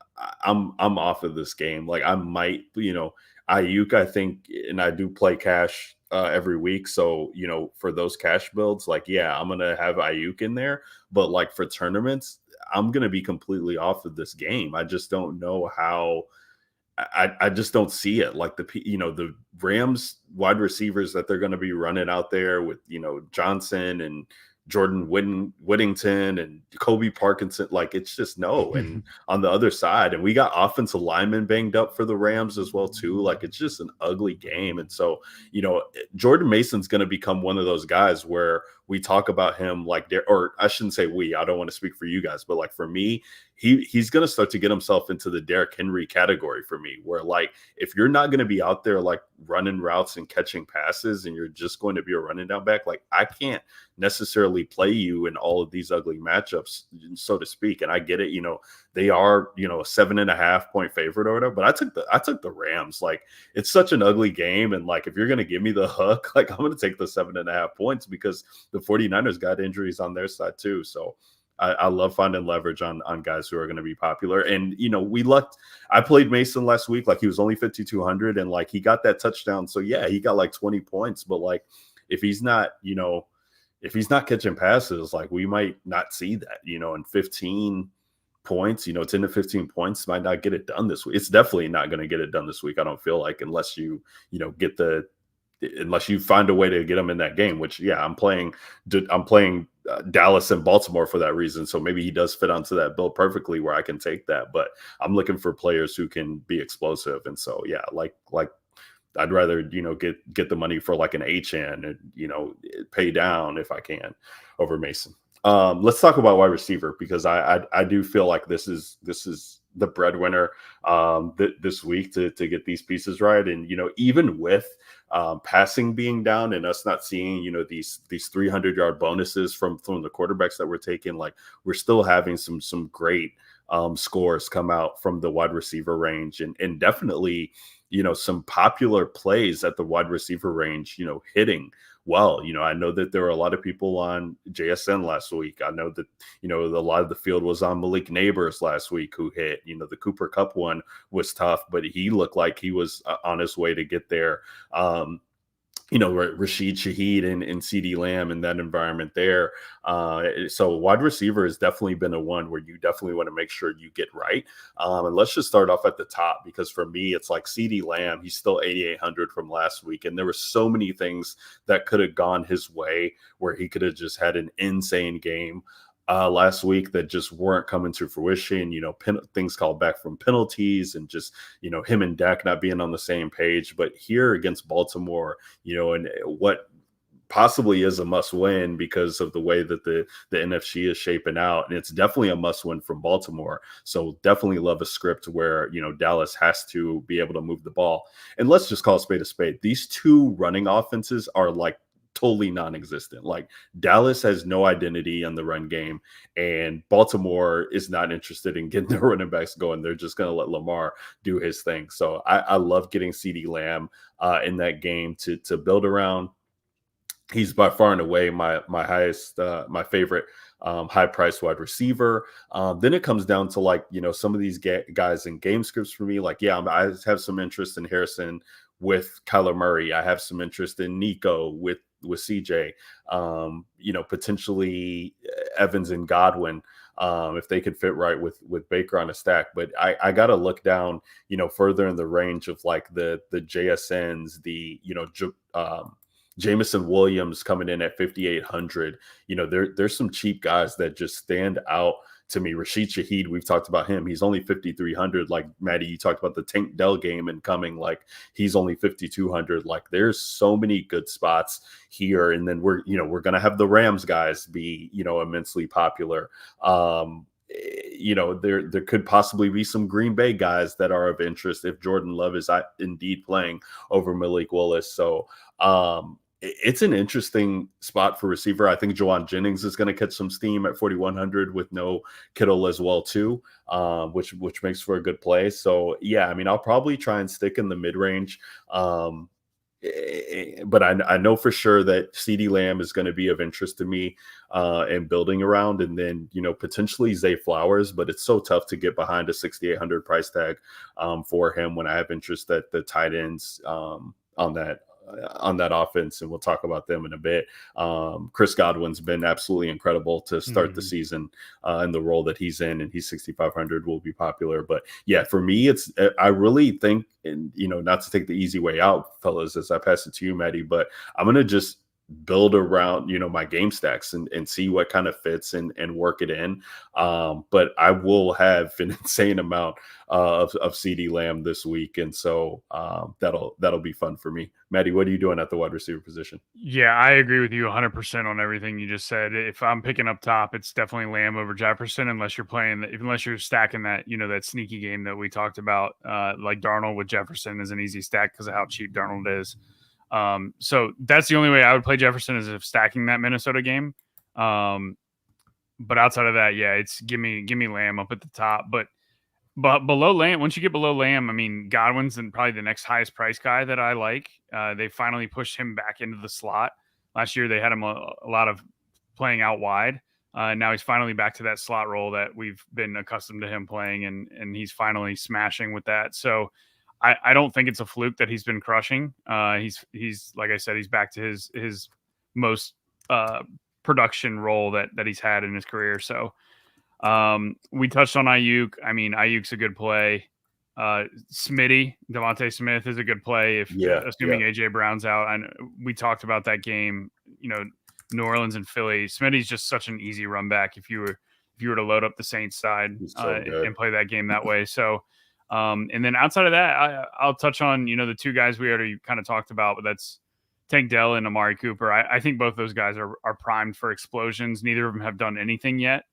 off of this game. Like I might, Ayuk, I think, and I do play cash every week. So, for those cash builds, like, yeah, I'm going to have Ayuk in there. But like for tournaments, I'm going to be completely off of this game. I just don't know how. I just don't see it. Like the Rams wide receivers that they're going to be running out there with, Johnson and Jordan Whittington and Kobe Parkinson, like it's just no. And on the other side, and we got offensive linemen banged up for the Rams as well too. Like it's just an ugly game. And so, Jordan Mason's going to become one of those guys where we talk about him like, or I shouldn't say we, I don't want to speak for you guys, but like for me, he's going to start to get himself into the Derrick Henry category for me, where like, if you're not going to be out there like running routes and catching passes and you're just going to be a running down back, like I can't necessarily play you in all of these ugly matchups, so to speak. And I get it, they are, a 7.5 point favorite or whatever, but I took the Rams. Like it's such an ugly game. And like, if you're going to give me the hook, like I'm going to take the 7.5 points because the 49ers got injuries on their side too. So I love finding leverage on guys who are going to be popular. And, I played Mason last week. Like he was only 5,200 and like he got that touchdown. So yeah, he got like 20 points, but like if he's not, if he's not catching passes, like we might not see that, and 15 points, 10 to 15 points might not get it done this week. It's definitely not going to get it done this week. I don't feel like, unless you, unless you find a way to get them in that game, which yeah, I'm playing Dallas and Baltimore for that reason. So maybe he does fit onto that bill perfectly where I can take that, but I'm looking for players who can be explosive. And so, yeah, like I'd rather, get the money for like an HN and, pay down if I can over Mason. Let's talk about wide receiver because I do feel like this is the breadwinner this week to get these pieces right. And, even with passing being down and us not seeing, these 300-yard bonuses from the quarterbacks that we're taking, like we're still having some great scores come out from the wide receiver range, and definitely, some popular plays at the wide receiver range, hitting well. I know that there were a lot of people on JSN last week. I know that, a lot of the field was on Malik Neighbors last week who hit. The Cooper Cup one was tough, but he looked like he was on his way to get there. Rashid Shaheed and CD Lamb in that environment there. So wide receiver has definitely been a one where you definitely want to make sure you get right. And let's just start off at the top, because for me, it's like CD Lamb, he's still 8,800 from last week. And there were so many things that could have gone his way where he could have just had an insane game last week that just weren't coming to fruition. Things called back from penalties and just, him and Dak not being on the same page. But here against Baltimore, and what possibly is a must win because of the way that the NFC is shaping out. And it's definitely a must win from Baltimore. So definitely love a script where, Dallas has to be able to move the ball. And let's just call a spade a spade. These two running offenses are like totally non-existent. Like Dallas has no identity on the run game, and Baltimore is not interested in getting their running backs going. They're just going to let Lamar do his thing. So I love getting CD Lamb in that game to build around. He's by far and away my highest, my favorite high price wide receiver. Then it comes down to some of these guys in game scripts for me. I have some interest in Harrison with Kyler Murray. I have some interest in Nico with CJ, potentially Evans and Godwin, if they could fit right with Baker on a stack. But I got to look down, further in the range of like the JSNs, Jameson Williams coming in at 5,800. There's some cheap guys that just stand out to me. Rashid Shaheed, we've talked about him. He's only 5,300. Like Maddie, you talked about the Tank Dell game and coming, like he's only 5,200. Like there's so many good spots here. And then we're going to have the Rams guys be, immensely popular. There could possibly be some Green Bay guys that are of interest if Jordan Love is indeed playing over Malik Willis. So, it's an interesting spot for receiver. I think Juwan Jennings is going to catch some steam at 4,100 with no Kittle as well too, which makes for a good play. So yeah, I'll probably try and stick in the mid range. But I know for sure that CD Lamb is going to be of interest to me and building around, and then potentially Zay Flowers. But it's so tough to get behind a 6,800 price tag for him when I have interest at the tight ends on that offense, and we'll talk about them in a bit. Chris Godwin's been absolutely incredible to start the season in the role that he's in, and he's 6,500, will be popular. But yeah, for me, I really think, and not to take the easy way out, fellas, as I pass it to you, Maddie, but I'm going to just build around, my game stacks and see what kind of fits and work it in. But I will have an insane amount of CD Lamb this week. And so that'll be fun for me. Maddie, what are you doing at the wide receiver position? Yeah, I agree with you 100% on everything you just said. If I'm picking up top, it's definitely Lamb over Jefferson, unless you're stacking that, that sneaky game that we talked about, like Darnold with Jefferson is an easy stack because of how cheap Darnold is. So that's the only way I would play Jefferson, is if stacking that Minnesota game. But outside of that, yeah, it's give me Lamb up at the top. But below Lamb, once you get below Lamb, Godwin's probably the next highest price guy that I like. They finally pushed him back into the slot. Last year they had him a lot of playing out wide. Now he's finally back to that slot role that we've been accustomed to him playing, and he's finally smashing with that. So I don't think it's a fluke that he's been crushing. He's like I said, he's back to his most production role that he's had in his career. So we touched on Ayuk. Ayuk's a good play. Smitty, Devontae Smith is a good play assuming AJ Brown's out. And we talked about that game, New Orleans and Philly. Smitty's just such an easy run back if you were to load up the Saints side and play that game that way. So and then outside of that, I'll touch on, the two guys we already kind of talked about, but that's Tank Dell and Amari Cooper. I think both those guys are primed for explosions. Neither of them have done anything yet.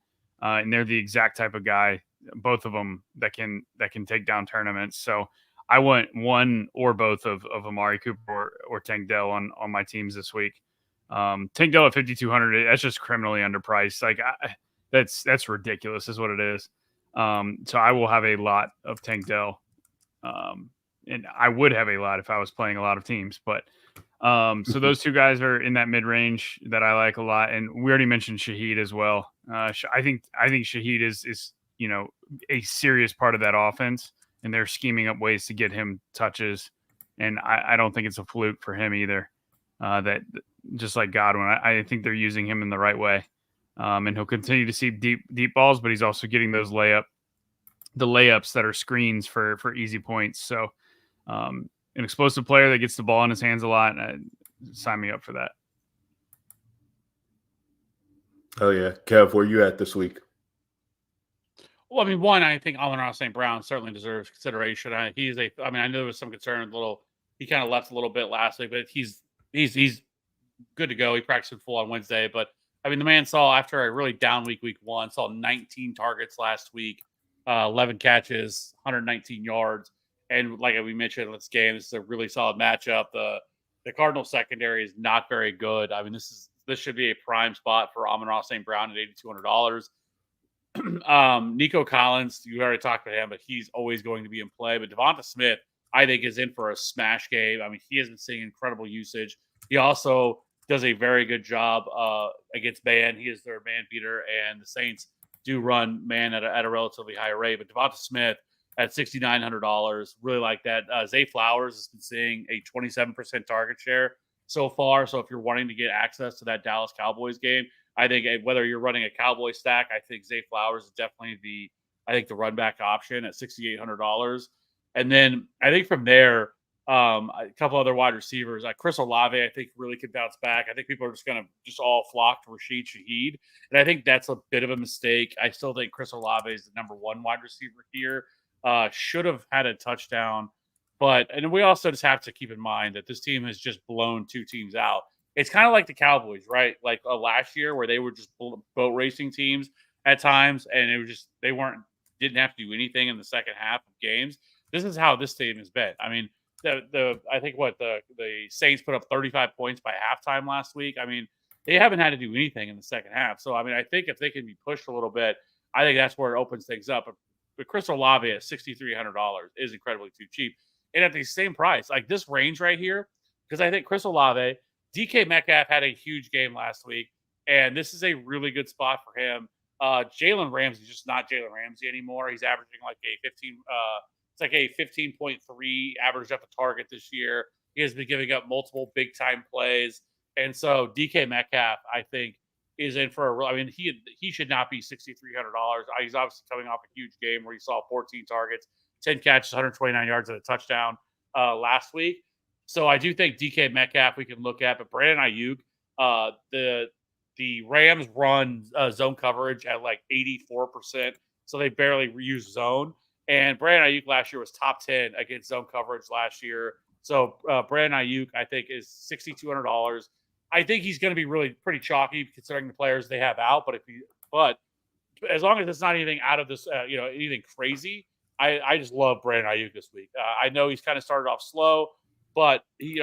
And they're the exact type of guy, both of them, that can take down tournaments. So I want one or both of Amari Cooper or Tank Dell on my teams this week. Tank Dell at 5,200, that's just criminally underpriced. Like that's ridiculous is what it is. So I will have a lot of Tank Dell. And I would have a lot if I was playing a lot of teams. But so those two guys are in that mid range that I like a lot. And we already mentioned Shaheed as well. I think Shaheed is a serious part of that offense, and they're scheming up ways to get him touches. And I don't think it's a fluke for him either. That just like Godwin, I think they're using him in the right way. And he'll continue to see deep balls, but he's also getting those layups that are screens for easy points. So an explosive player that gets the ball in his hands a lot. Sign me up for that. Oh yeah, Kev, where you at this week? Well, I mean, one, I think Amon-Ra St. Brown certainly deserves consideration. I know there was some concern. He kind of left a little bit last week, but he's good to go. He practiced in full on Wednesday, but I mean, the man saw after a really down week 1, saw 19 targets last week, 11 catches, 119 yards, and like we mentioned in this game, this is a really solid matchup. The Cardinals secondary is not very good. I mean, this should be a prime spot for Amon-Ra St. Brown at $8,200. Nico Collins, you already talked about him, but he's always going to be in play. But Devonta Smith, I think, is in for a smash game. I mean, he has been seeing incredible usage. He also does a very good job against man. He is their man beater, and the Saints do run man at a relatively high rate. But Devonta Smith at $6,900, really like that. Zay Flowers has been seeing a 27% target share so far. So if you're wanting to get access to that Dallas Cowboys game, I think whether you're running a Cowboy stack, I think Zay Flowers is definitely the run back option at $6,800. And then I think from there, a couple other wide receivers, like Chris Olave, I think really could bounce back. I think people are just going to all flock to Rashid Shaheed. And I think that's a bit of a mistake. I still think Chris Olave is the number one wide receiver here. Should have had a touchdown. And we also just have to keep in mind that this team has just blown two teams out. It's kind of like the Cowboys, right? Like last year where they were just boat racing teams at times, and it was just didn't have to do anything in the second half of games. This is how this team has been. I mean, I think the Saints put up 35 points by halftime last week. I mean, they haven't had to do anything in the second half. So I mean, I think if they can be pushed a little bit, I think that's where it opens things up. But Chris Olave at $6,300 is incredibly too cheap, and at the same price, like this range right here, because I think Chris Olave. DK Metcalf had a huge game last week, and this is a really good spot for him. Jalen Ramsey is just not Jalen Ramsey anymore. He's averaging like a 15.3 average up a target this year. He has been giving up multiple big time plays, and so DK Metcalf, I think, is in for I mean, he should not be $6,300. He's obviously coming off a huge game where he saw 14 targets, 10 catches, 129 yards, and a touchdown last week. So I do think DK Metcalf we can look at, but Brandon Ayuk, the Rams run zone coverage at like 84%, so they barely use zone. And Brandon Ayuk last year was top 10 against zone coverage last year. So Brandon Ayuk, I think, is $6,200. I think he's going to be really pretty chalky considering the players they have out. But as long as it's not anything out of this, anything crazy, I just love Brandon Ayuk this week. I know he's kind of started off slow. But they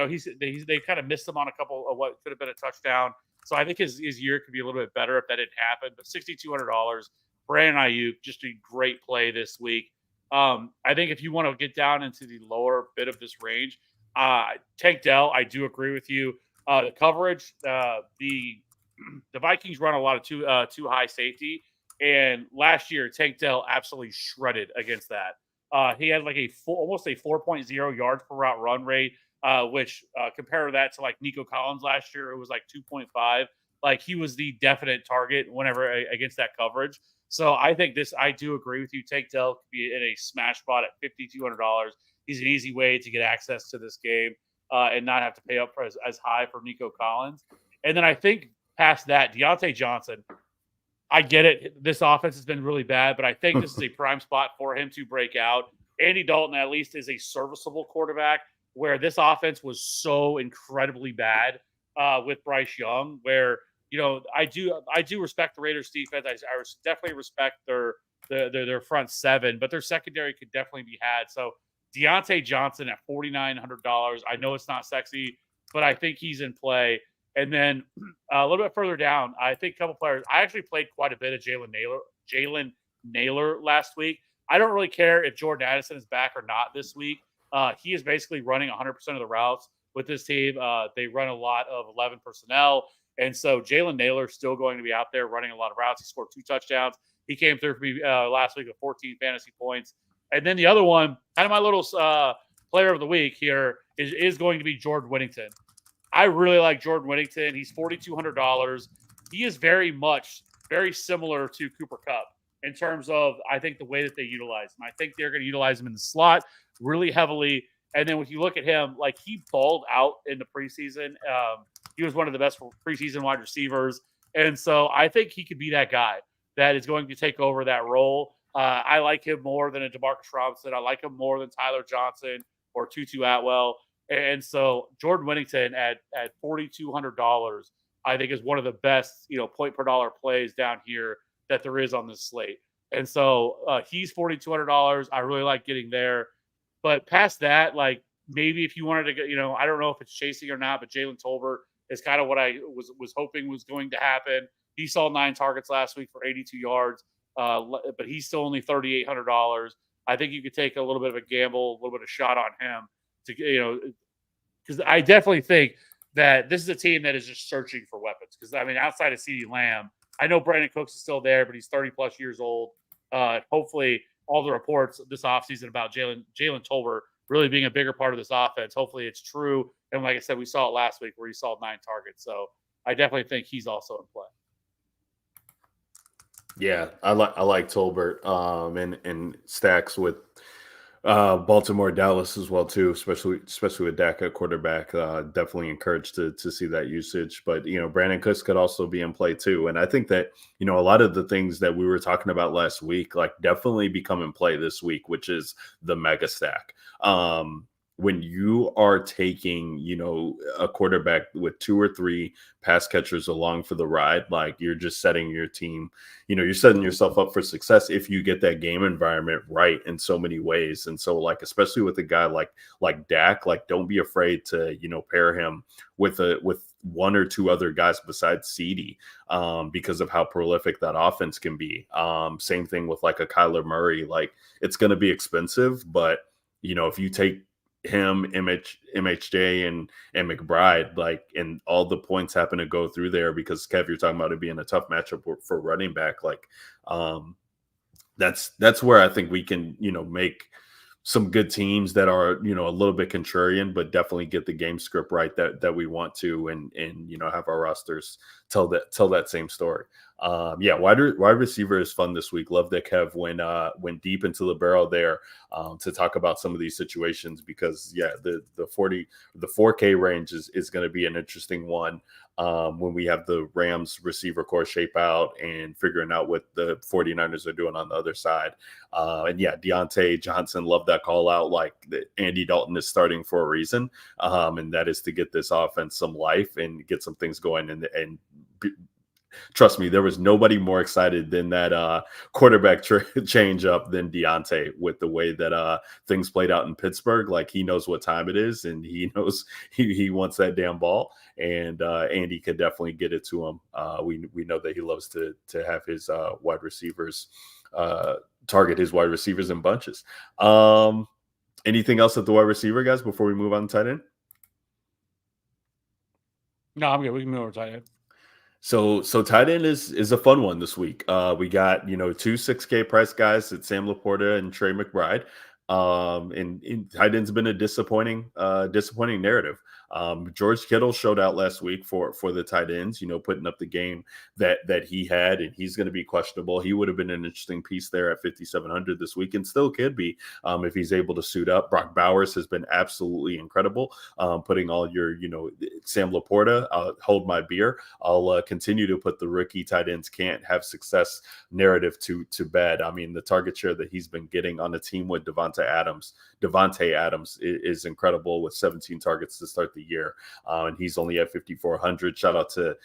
kind of missed him on a couple of what could have been a touchdown. So I think his year could be a little bit better if that didn't happen. But $6,200, Brandon Ayuk, just a great play this week. I think if you want to get down into the lower bit of this range, Tank Dell, I do agree with you. The coverage, the Vikings run a lot of too high safety, and last year Tank Dell absolutely shredded against that. He had like almost a 4.0 yards per route run rate, which compare that to like Nico Collins last year, it was like 2.5. Like he was the definite target whenever against that coverage. So I think I do agree with you. Tank Dell could be in a smash spot at $5,200. He's an easy way to get access to this game and not have to pay up for as high for Nico Collins. And then I think past that, Deontay Johnson. I get it. This offense has been really bad, but I think this is a prime spot for him to break out. Andy Dalton, at least, is a serviceable quarterback, where this offense was so incredibly bad with Bryce Young, where, I do respect the Raiders defense. I definitely respect their front seven, but their secondary could definitely be had. So Deontay Johnson at $4,900. I know it's not sexy, but I think he's in play. And then a little bit further down, I think a couple players. I actually played quite a bit of Jalen Naylor last week. I don't really care if Jordan Addison is back or not this week. He is basically running 100% of the routes with this team. They run a lot of 11 personnel. And so Jalen Naylor is still going to be out there running a lot of routes. He scored 2 touchdowns. He came through for me last week with 14 fantasy points. And then the other one, kind of my little player of the week here, is going to be Jordan Whittington. I really like Jordan Whittington. He's $4,200. He is very similar to Cooper Kupp in terms of, I think, the way that they utilize him. I think they're going to utilize him in the slot really heavily. And then when you look at him, like, he balled out in the preseason. He was one of the best preseason wide receivers. And so I think he could be that guy that is going to take over that role. I like him more than a DeMarcus Robinson. I like him more than Tyler Johnson or Tutu Atwell. And so Jordan Whittington at $4,200, I think, is one of the best, point per dollar plays down here that there is on this slate. And so he's $4,200. I really like getting there. But past that, like, maybe if you wanted to go, I don't know if it's chasing or not, but Jalen Tolbert is kind of what I was hoping was going to happen. He saw 9 targets last week for 82 yards, but he's still only $3,800. I think you could take a little bit of a gamble, a little bit of shot on him to, because I definitely think that this is a team that is just searching for weapons. Because, I mean, outside of CeeDee Lamb, I know Brandon Cooks is still there, but he's 30-plus years old. Hopefully, all the reports this offseason about Jalen Tolbert really being a bigger part of this offense, hopefully it's true. And like I said, we saw it last week where he saw 9 targets. So I definitely think he's also in play. Yeah, I like Tolbert and stacks with Baltimore, Dallas as well too, especially with Dak at quarterback. Definitely encouraged to see that usage. But Brandon Cooks could also be in play too. And I think that a lot of the things that we were talking about last week, like, definitely become in play this week, which is the mega stack. When you are taking, a quarterback with 2 or 3 pass catchers along for the ride, like, you're just setting your team, you're setting yourself up for success if you get that game environment right in so many ways. And so, like, especially with a guy like Dak, like, don't be afraid to, pair him with 1 or 2 other guys besides CeeDee, because of how prolific that offense can be. Same thing with, like, a Kyler Murray. Like, it's going to be expensive, but if you take him, MHJ, and McBride, like, and all the points happen to go through there, because Kev, you're talking about it being a tough matchup for running back. Like, that's where I think we can, make some good teams that are, a little bit contrarian, but definitely get the game script right that we want to, and have our rosters tell that same story. Wide receiver is fun this week. Love that Kev went deep into the barrel there to talk about some of these situations, because the 4K range is going to be an interesting one when we have the Rams receiver core shape out and figuring out what the 49ers are doing on the other side. Deontay Johnson, love that call out. Like, Andy Dalton is starting for a reason, and that is to get this offense some life and get some things going. And trust me, there was nobody more excited than that quarterback change up than Deontay, with the way that things played out in Pittsburgh. Like, he knows what time it is, and he knows he wants that damn ball. And Andy could definitely get it to him. We know that he loves to have his wide receivers target his wide receivers in bunches. Anything else at the wide receiver, guys, before we move on to tight end? No, I'm good. We can move over to tight end. So tight end is a fun one this week. We got 2 6K price guys. It's Sam Laporta and Trey McBride. And tight end's been a disappointing narrative. George Kittle showed out last week for the tight ends, putting up the game that he had, and he's going to be questionable. He would have been an interesting piece there at 5,700 this week, and still could be if he's able to suit up. Brock Bowers has been absolutely incredible, putting all your, Sam Laporta, hold my beer. I'll continue to put the rookie tight ends can't have success narrative to bed. I mean, the target share that he's been getting on a team with Devontae Adams is incredible, with 17 targets to start the year, and he's only at 5,400. Shout out to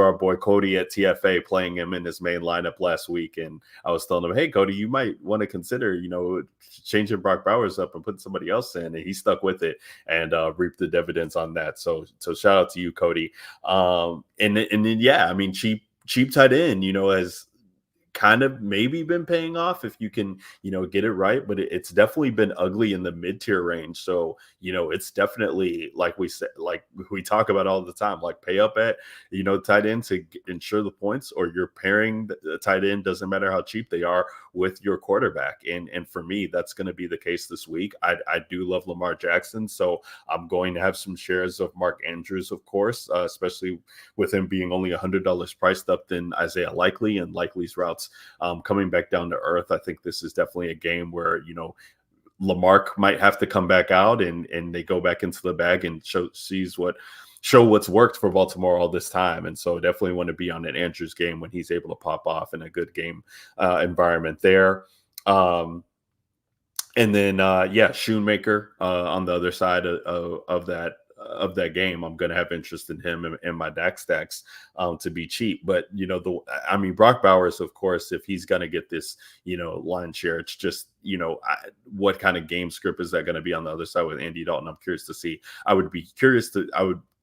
our boy Cody at TFA, playing him in his main lineup last week, and I was telling him, hey Cody, you might want to consider changing Brock Bowers up and putting somebody else in, and he stuck with it and reaped the dividends on that. So shout out to you, Cody. And then I mean, cheap tight end, as kind of maybe been paying off if you can, get it right, but it's definitely been ugly in the mid-tier range. So, it's definitely like we said, like we talk about all the time, like pay up at, tight end to ensure the points, or you're pairing the tight end, doesn't matter how cheap they are, with your quarterback. And for me, that's going to be the case this week. I do love Lamar Jackson, so I'm going to have some shares of Mark Andrews, of course, especially with him being only $100 priced up than Isaiah Likely, and Likely's routes coming back down to earth. I think this is definitely a game where, Lamarck might have to come back out and they go back into the bag and show what's worked for Baltimore all this time. And so definitely want to be on an Andrews game when he's able to pop off in a good game environment there. And then, Shoemaker on the other side of that game, I'm going to have interest in him in my DAX stacks to be cheap. But, Brock Bowers, of course, if he's going to get this, line share, it's just, what kind of game script is that going to be on the other side with Andy Dalton? I'm curious to see. I would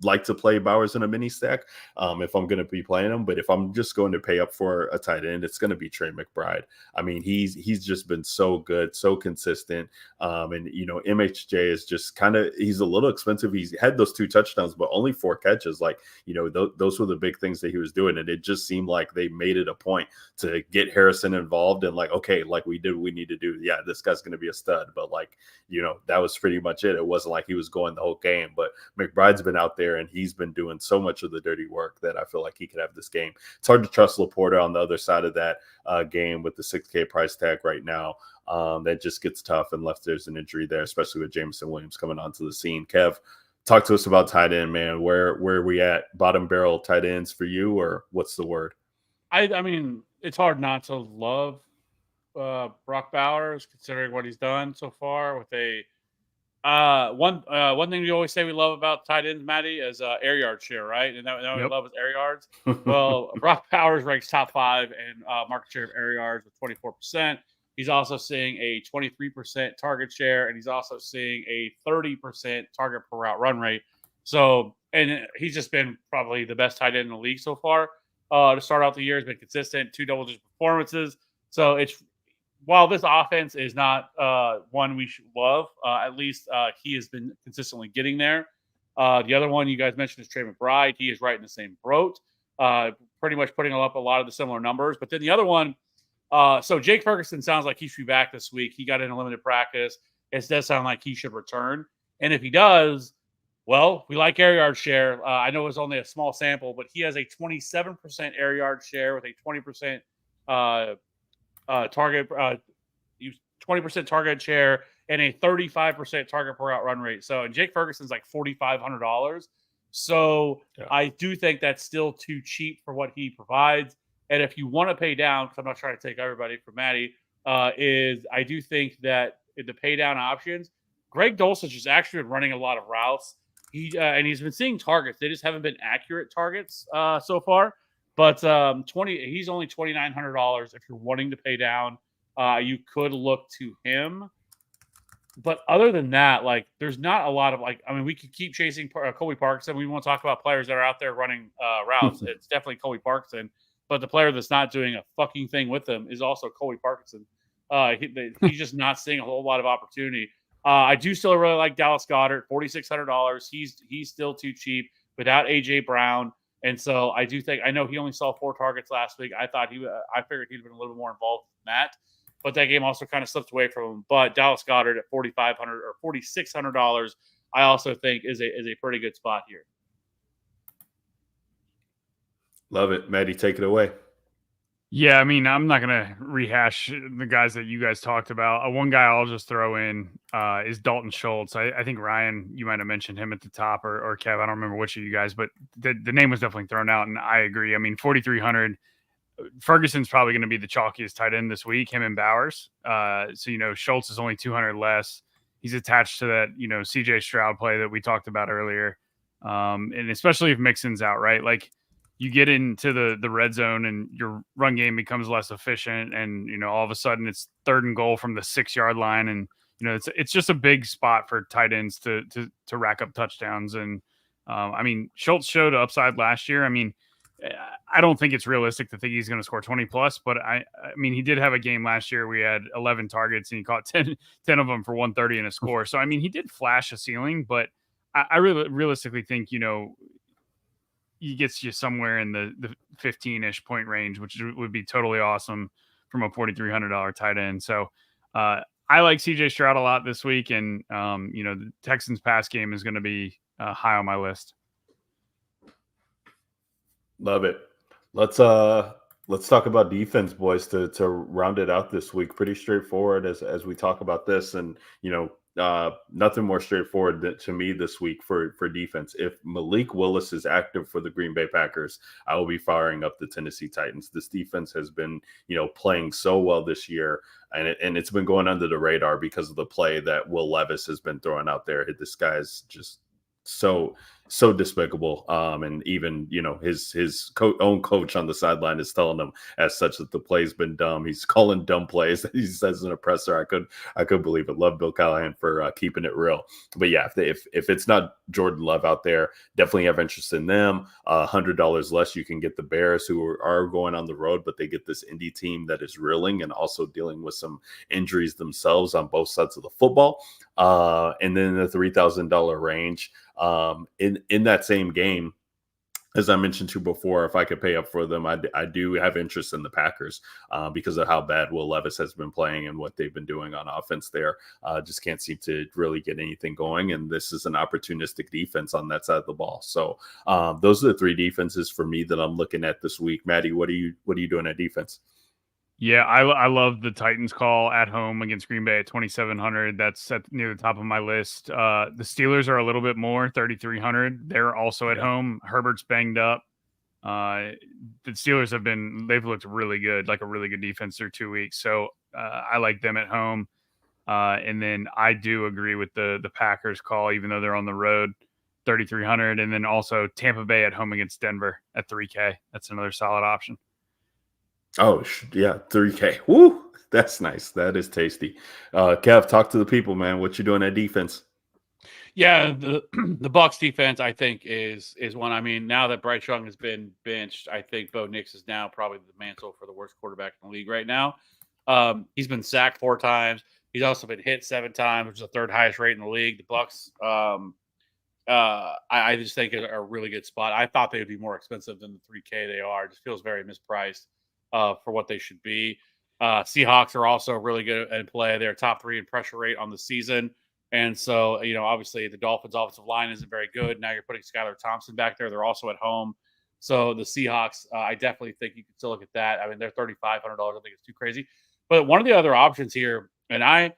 like to play Bowers in a mini stack if I'm going to be playing him. But if I'm just going to pay up for a tight end, it's going to be Trey McBride. I mean, he's just been so good, so consistent. And MHJ is just he's a little expensive. He's had those 2 touchdowns, but only 4 catches. Like, those were the big things that he was doing. And it just seemed like they made it a point to get Harrison involved and like, okay, like we need to do. Yeah, this guy's going to be a stud. But like, that was pretty much it. It wasn't like he was going the whole game, but McBride's been out there and he's been doing so much of the dirty work that I feel like he could have this game. It's hard to trust Laporta on the other side of that game with the $6K price tag right now. That just gets tough unless there's an injury there, especially with Jameson Williams coming onto the scene. Kev, talk to us about tight end, man. Where are we at? Bottom barrel tight ends for you, or what's the word? I mean, it's hard not to love Brock Bowers, considering what he's done so far with a one thing we always say we love about tight ends, Matty, is air yard share, right? And that we love is air yards. Well, Brock Bowers ranks top 5 in market share of air yards with 24%. He's also seeing a 23% target share, and he's also seeing a 30% target per route run rate. So, and he's just been probably the best tight end in the league so far. To start out the year, has been consistent, 2 double-digit performances. So it's, while this offense is not one we should love, at least he has been consistently getting there. The other one you guys mentioned is Trey McBride. He is right in the same boat, pretty much putting up a lot of the similar numbers. But then the other one, so Jake Ferguson sounds like he should be back this week. He got in a limited practice. It does sound like he should return. And if he does, well, we like air yard share. I know it's only a small sample, but he has a 27% air yard share with a 20% target, 20% target share, and a 35% target per route run rate. So, and Jake Ferguson's like $4,500. So I do think that's still too cheap for what he provides. And if you want to pay down, because I'm not trying to take everybody from Matty, is I do think that in the pay down options, Greg Dulcich has actually been running a lot of routes. And he's been seeing targets. They just haven't been accurate targets so far. But he's only $2,900. If you're wanting to pay down, you could look to him. But other than that, like, there's not a lot of, like, I mean, we could keep chasing Colby Parkinson. We want to talk about players that are out there running routes. It's definitely Colby Parkinson. But the player that's not doing a fucking thing with them is also Colby Parkinson. He's just not seeing a whole lot of opportunity. I do still really like Dallas Goedert, $4,600. He's still too cheap without AJ Brown. And so I do think, I know he only saw 4 targets last week. I figured he'd been a little bit more involved than that. But that game also kind of slipped away from him. But Dallas Goedert at $4,500 or $4,600, I also think is a pretty good spot here. Love it. Maddie, take it away. Yeah, I mean, I'm not going to rehash the guys that you guys talked about. One guy I'll just throw in is Dalton Schultz. I think, Ryan, you might have mentioned him at the top, or Kev, I don't remember which of you guys, but the name was definitely thrown out, and I agree. I mean, 4,300, Ferguson's probably going to be the chalkiest tight end this week, him and Bowers. So, Schultz is only 200 less. He's attached to that, CJ Stroud play that we talked about earlier. And especially if Mixon's out, right? Like, you get into the red zone and your run game becomes less efficient, and all of a sudden it's 3rd and goal from the 6-yard line, and it's just a big spot for tight ends to rack up touchdowns. And I mean, Schultz showed upside last year. I mean, I don't think it's realistic to think he's going to score 20 plus, but I mean, he did have a game last year. We had 11 targets and he caught 10 of them for 130 and a score. So, I mean, he did flash a ceiling, but I really realistically think, he gets you somewhere in the 15-ish point range, which would be totally awesome from a $4,300 tight end. So, I like CJ Stroud a lot this week, and the Texans pass game is going to be high on my list. Love it. Let's talk about defense, boys, to round it out this week. Pretty straightforward as we talk about this, and nothing more straightforward to me this week for defense. If Malik Willis is active for the Green Bay Packers, I will be firing up the Tennessee Titans. This defense has been playing so well this year, and it's been going under the radar because of the play that Will Levis has been throwing out there. This guy's just so despicable, and even his own coach on the sideline is telling him as such that the play's been dumb. He's calling dumb plays that he says in a presser. I could believe it. Love Bill Callahan for keeping it real. But yeah, if it's not Jordan Love out there, definitely have interest in them. $100 less, you can get the Bears, who are going on the road, but they get this Indy team that is reeling and also dealing with some injuries themselves on both sides of the football. And then the $3,000 range. In that same game, as I mentioned to before, if I could pay up for them, I do have interest in the Packers because of how bad Will Levis has been playing and what they've been doing on offense there. Just can't seem to really get anything going, and this is an opportunistic defense on that side of the ball. So those are the three defenses for me that I'm looking at this week. Maddie, what are you doing at defense? Yeah, I love the Titans call at home against Green Bay at 2,700. That's near the top of my list. The Steelers are a little bit more, 3,300. They're also at home. Herbert's banged up. The Steelers they've looked really good, like a really good defense through 2 weeks. So I like them at home. And then I do agree with the Packers call, even though they're on the road, 3,300. And then also Tampa Bay at home against Denver at 3K. That's another solid option. Oh, yeah, 3K. Woo, that's nice. That is tasty. Kev, talk to the people, man. What you doing at defense? Yeah, the Bucs defense, I think, is one. I mean, now that Bryce Young has been benched, I think Bo Nix is now probably the mantle for the worst quarterback in the league right now. He's been sacked 4 times. He's also been hit 7 times, which is the 3rd highest rate in the league. The Bucs, I just think are a really good spot. I thought they would be more expensive than the 3K they are. It just feels very mispriced for what they should be. Seahawks are also really good at play. They're top 3 in pressure rate on the season. And so, obviously the Dolphins offensive line isn't very good. Now you're putting Skylar Thompson back there. They're also at home. So the Seahawks, I definitely think you can still look at that. I mean, they're $3,500. I think it's too crazy. But one of the other options here, and I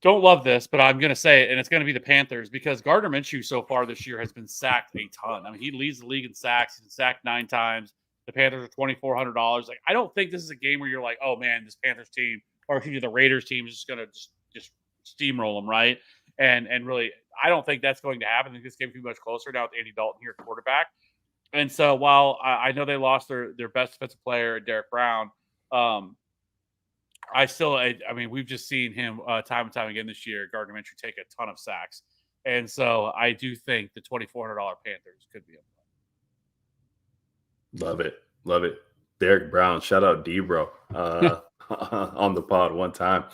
don't love this, but I'm going to say it, and it's going to be the Panthers, because Gardner Minshew so far this year has been sacked a ton. I mean, he leads the league in sacks. He's been sacked 9 times. The Panthers are $2,400. Like, I don't think this is a game where you're like, oh man, this Panthers team, or the Raiders team is just going to just steamroll them, right? And really, I don't think that's going to happen. I think this game could be much closer now with Andy Dalton here at quarterback. And so while I know they lost their best defensive player, Derek Brown, I mean, we've just seen him time and time again this year, Gardner Minshew, take a ton of sacks. And so I do think the $2,400 Panthers could be a Love it. Derek Brown, shout out D-Bro on the pod one time.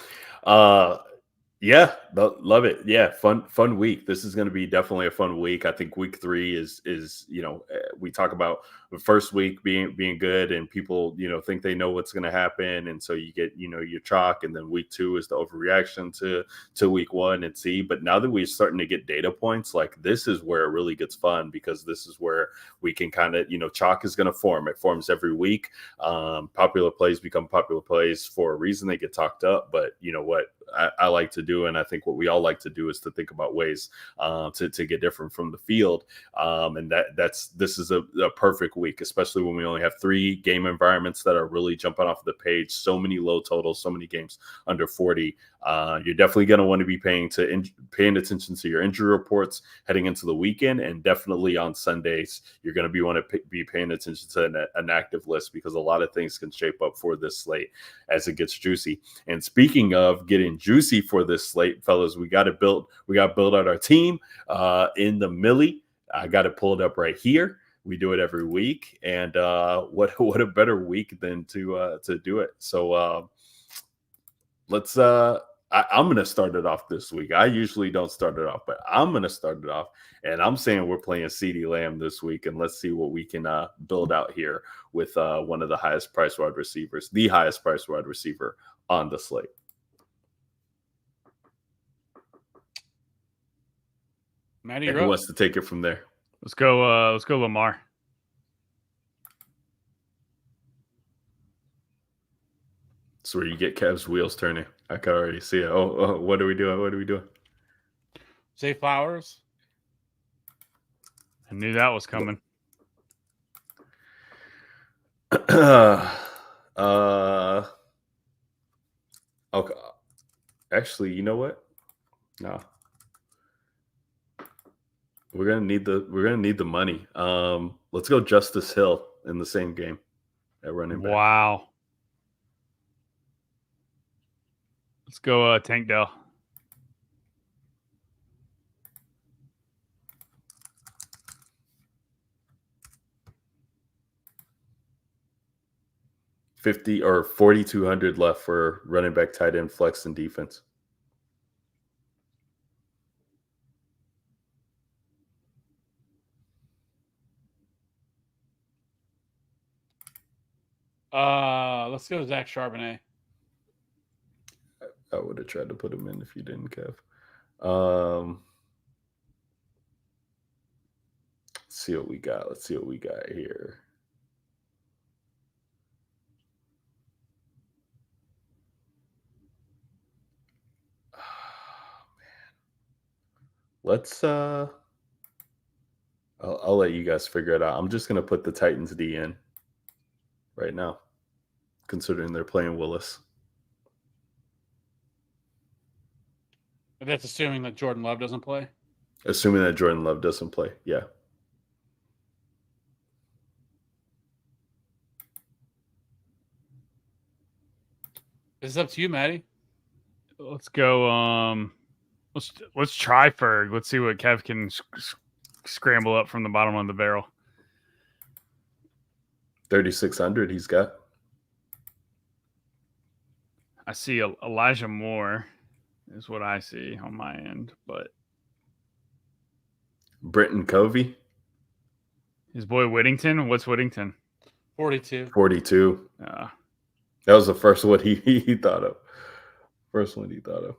Yeah, love it. Yeah, fun week. This is going to be definitely a fun week. I think week 3 is we talk about the first week being good, and people think they know what's going to happen, and so you get your chalk, and then week 2 is the overreaction to week 1 and see. But now that we're starting to get data points, like this is where it really gets fun, because this is where we can kind of chalk is going to form. It forms every week. Popular plays become popular plays for a reason. They get talked up, but you know what I like to do, and I think what we all like to do, is to think about ways to get different from the field. And this is a perfect week, especially when we only have 3 game environments that are really jumping off the page. So many low totals, so many games under 40. You're definitely going to want to be paying attention to your injury reports heading into the weekend, and definitely on Sundays you're going to want to be paying attention to an active list, because a lot of things can shape up for this slate as it gets juicy. And speaking of getting juicy for this slate, fellas, we got to build out our team in the Millie. I got to pull it up right here. We do it every week, and what a better week than to do it. So let's. I'm going to start it off this week. I usually don't start it off, but I'm going to start it off, and I'm saying we're playing CeeDee Lamb this week, and let's see what we can build out here with one of the highest priced wide receivers, the highest priced wide receiver on the slate. Matty, Who wants to take it from there? Let's go Lamar. That's where you get Kev's wheels turning. I can already see it. Oh, what are we doing? What are we doing? Zay Flowers. I knew that was coming. Okay. Actually, you know what? No. We're gonna need the money. Let's go Justice Hill in the same game at running back. Wow. Let's go Tank Dell. $50 or $4,200 left for running back, tight end, flex, and defense. Let's go Zach Charbonnet. I would have tried to put him in if you didn't, Kev. Let's see what we got. Let's see what we got here. Oh, man. Let's I'll let you guys figure it out. I'm just gonna put the Titans D in right now, considering they're playing Willis. That's assuming that Jordan Love doesn't play. Assuming that Jordan Love doesn't play, yeah. It's up to you, Matty. Let's go. Let's try Ferg. Let's see what Kev can scramble up from the bottom of the barrel. 3,600 he's got. I see Elijah Moore is what I see on my end, but Britton Covey. His boy Whittington. What's Whittington? 42. 42. That was the first one he thought of. First one he thought of.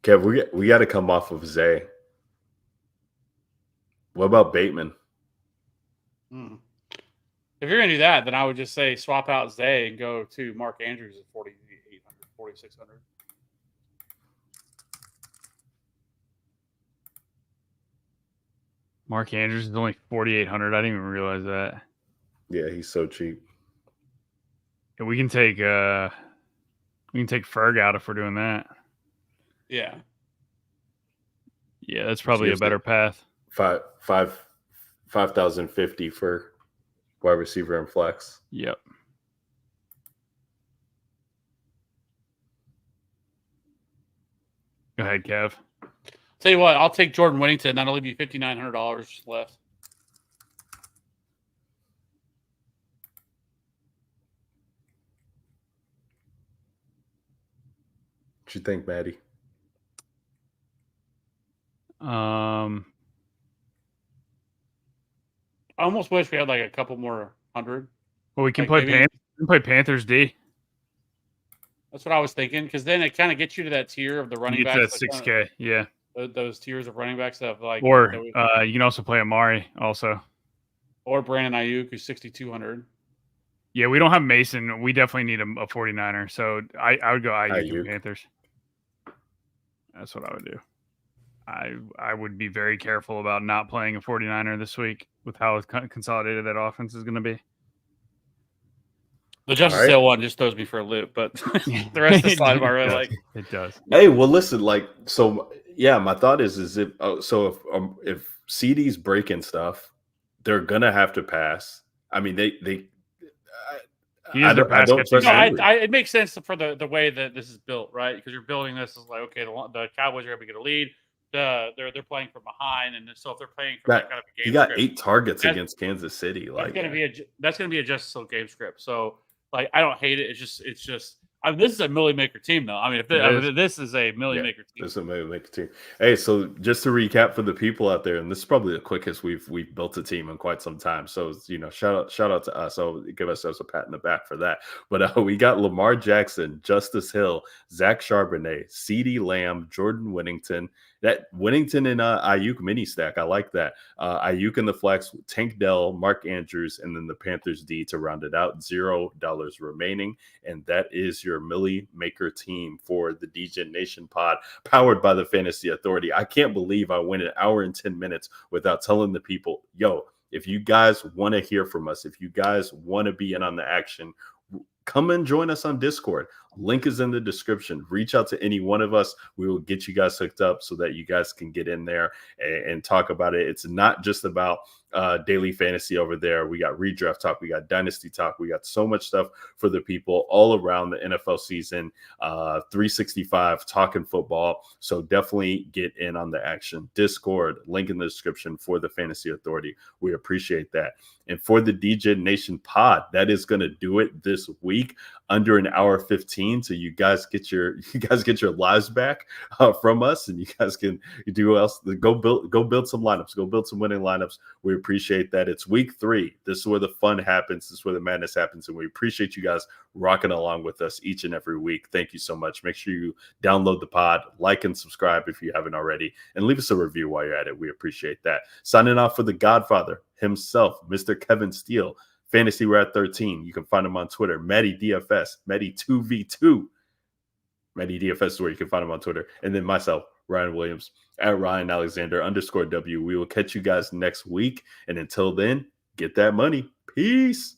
Kev, we got to come off of Zay. What about Bateman? If you're going to do that, then I would just say swap out Zay and go to Mark Andrews at 4,800, 4,600. Mark Andrews is only 4,800. I didn't even realize that. Yeah, he's so cheap. Yeah, we can take Ferg out if we're doing that. Yeah. Yeah, that's probably a better path. 5,050 for wide receiver and flex. Yep. Go ahead, Kev. Tell you what, I'll take Jordan Whittington. That'll leave you $5,900 left. What you think, Maddie? I almost wish we had like a couple more hundred. Well, we can play Panthers D. That's what I was thinking, because then it kind of gets you to that tier of the running backs. That 6K, yeah. Those tiers of running backs that have like. Or you can also play Amari also. Or Brandon Ayuk, who's 6,200. Yeah, we don't have Mason. We definitely need a 49er. So I would go Ayuk and Panthers. That's what I would do. I would be very careful about not playing a 49er this week with how consolidated that offense is going to be. The Justice Hill one just throws me for a loop, but the rest of the slide bar, really like it does. Hey, well, listen, yeah, my thought is if CD's breaking stuff, they're gonna have to pass. I mean, it makes sense for the way that this is built, right? Because you're building this as like, okay, the Cowboys are going to get a lead. they're playing from behind, and so if they're playing from That kind of a game he got script, 8 targets that's- against Kansas City. Like that's gonna be a just game script. So like I don't hate it. It's just I mean, this is a Millie Maker team though. I mean, this is a Millie Maker team. This is a Millie Maker team. Hey, so just to recap for the people out there, and this is probably the quickest we've built a team in quite some time. So shout out to us. So give ourselves a pat in the back for that. But we got Lamar Jackson, Justice Hill, Zach Charbonnet, CeeDee Lamb, Jordan Whittington. That Whittington and Ayuk mini stack, I like that. Ayuk in the flex, Tank Dell, Mark Andrews, and then the Panthers D to round it out. $0 remaining, and that is your Millie Maker team for the DJ Nation pod, powered by the Fantasy Authority. I can't believe I went an hour and 10 minutes without telling the people, yo, if you guys want to hear from us, if you guys want to be in on the action, come and join us on Discord. Link is in the description. Reach out to any one of us. We will get you guys hooked up so that you guys can get in there and talk about it. It's not just about daily fantasy over there. We got redraft talk. We got dynasty talk. We got so much stuff for the people all around the NFL season, 365 talking football. So definitely get in on the action. Discord, link in the description for the Fantasy Authority. We appreciate that. And for the DJ Nation pod, that is going to do it this week, under an hour 15. So you guys get your lives back from us, and you guys can do else. Go build some lineups. Go build some winning lineups. We appreciate that. It's week 3. This is where the fun happens. This is where the madness happens, and we appreciate you guys rocking along with us each and every week. Thank you so much. Make sure you download the pod, like and subscribe if you haven't already, and leave us a review while you're at it. We appreciate that. Signing off for the Godfather himself, Mr. Kevin Steele. Fantasy Rat 13. You can find him on Twitter. Matty DFS. Matty 2v2. Matty DFS is where you can find him on Twitter. And then myself, Ryan Williams, at Ryan Alexander _W. We will catch you guys next week. And until then, get that money. Peace.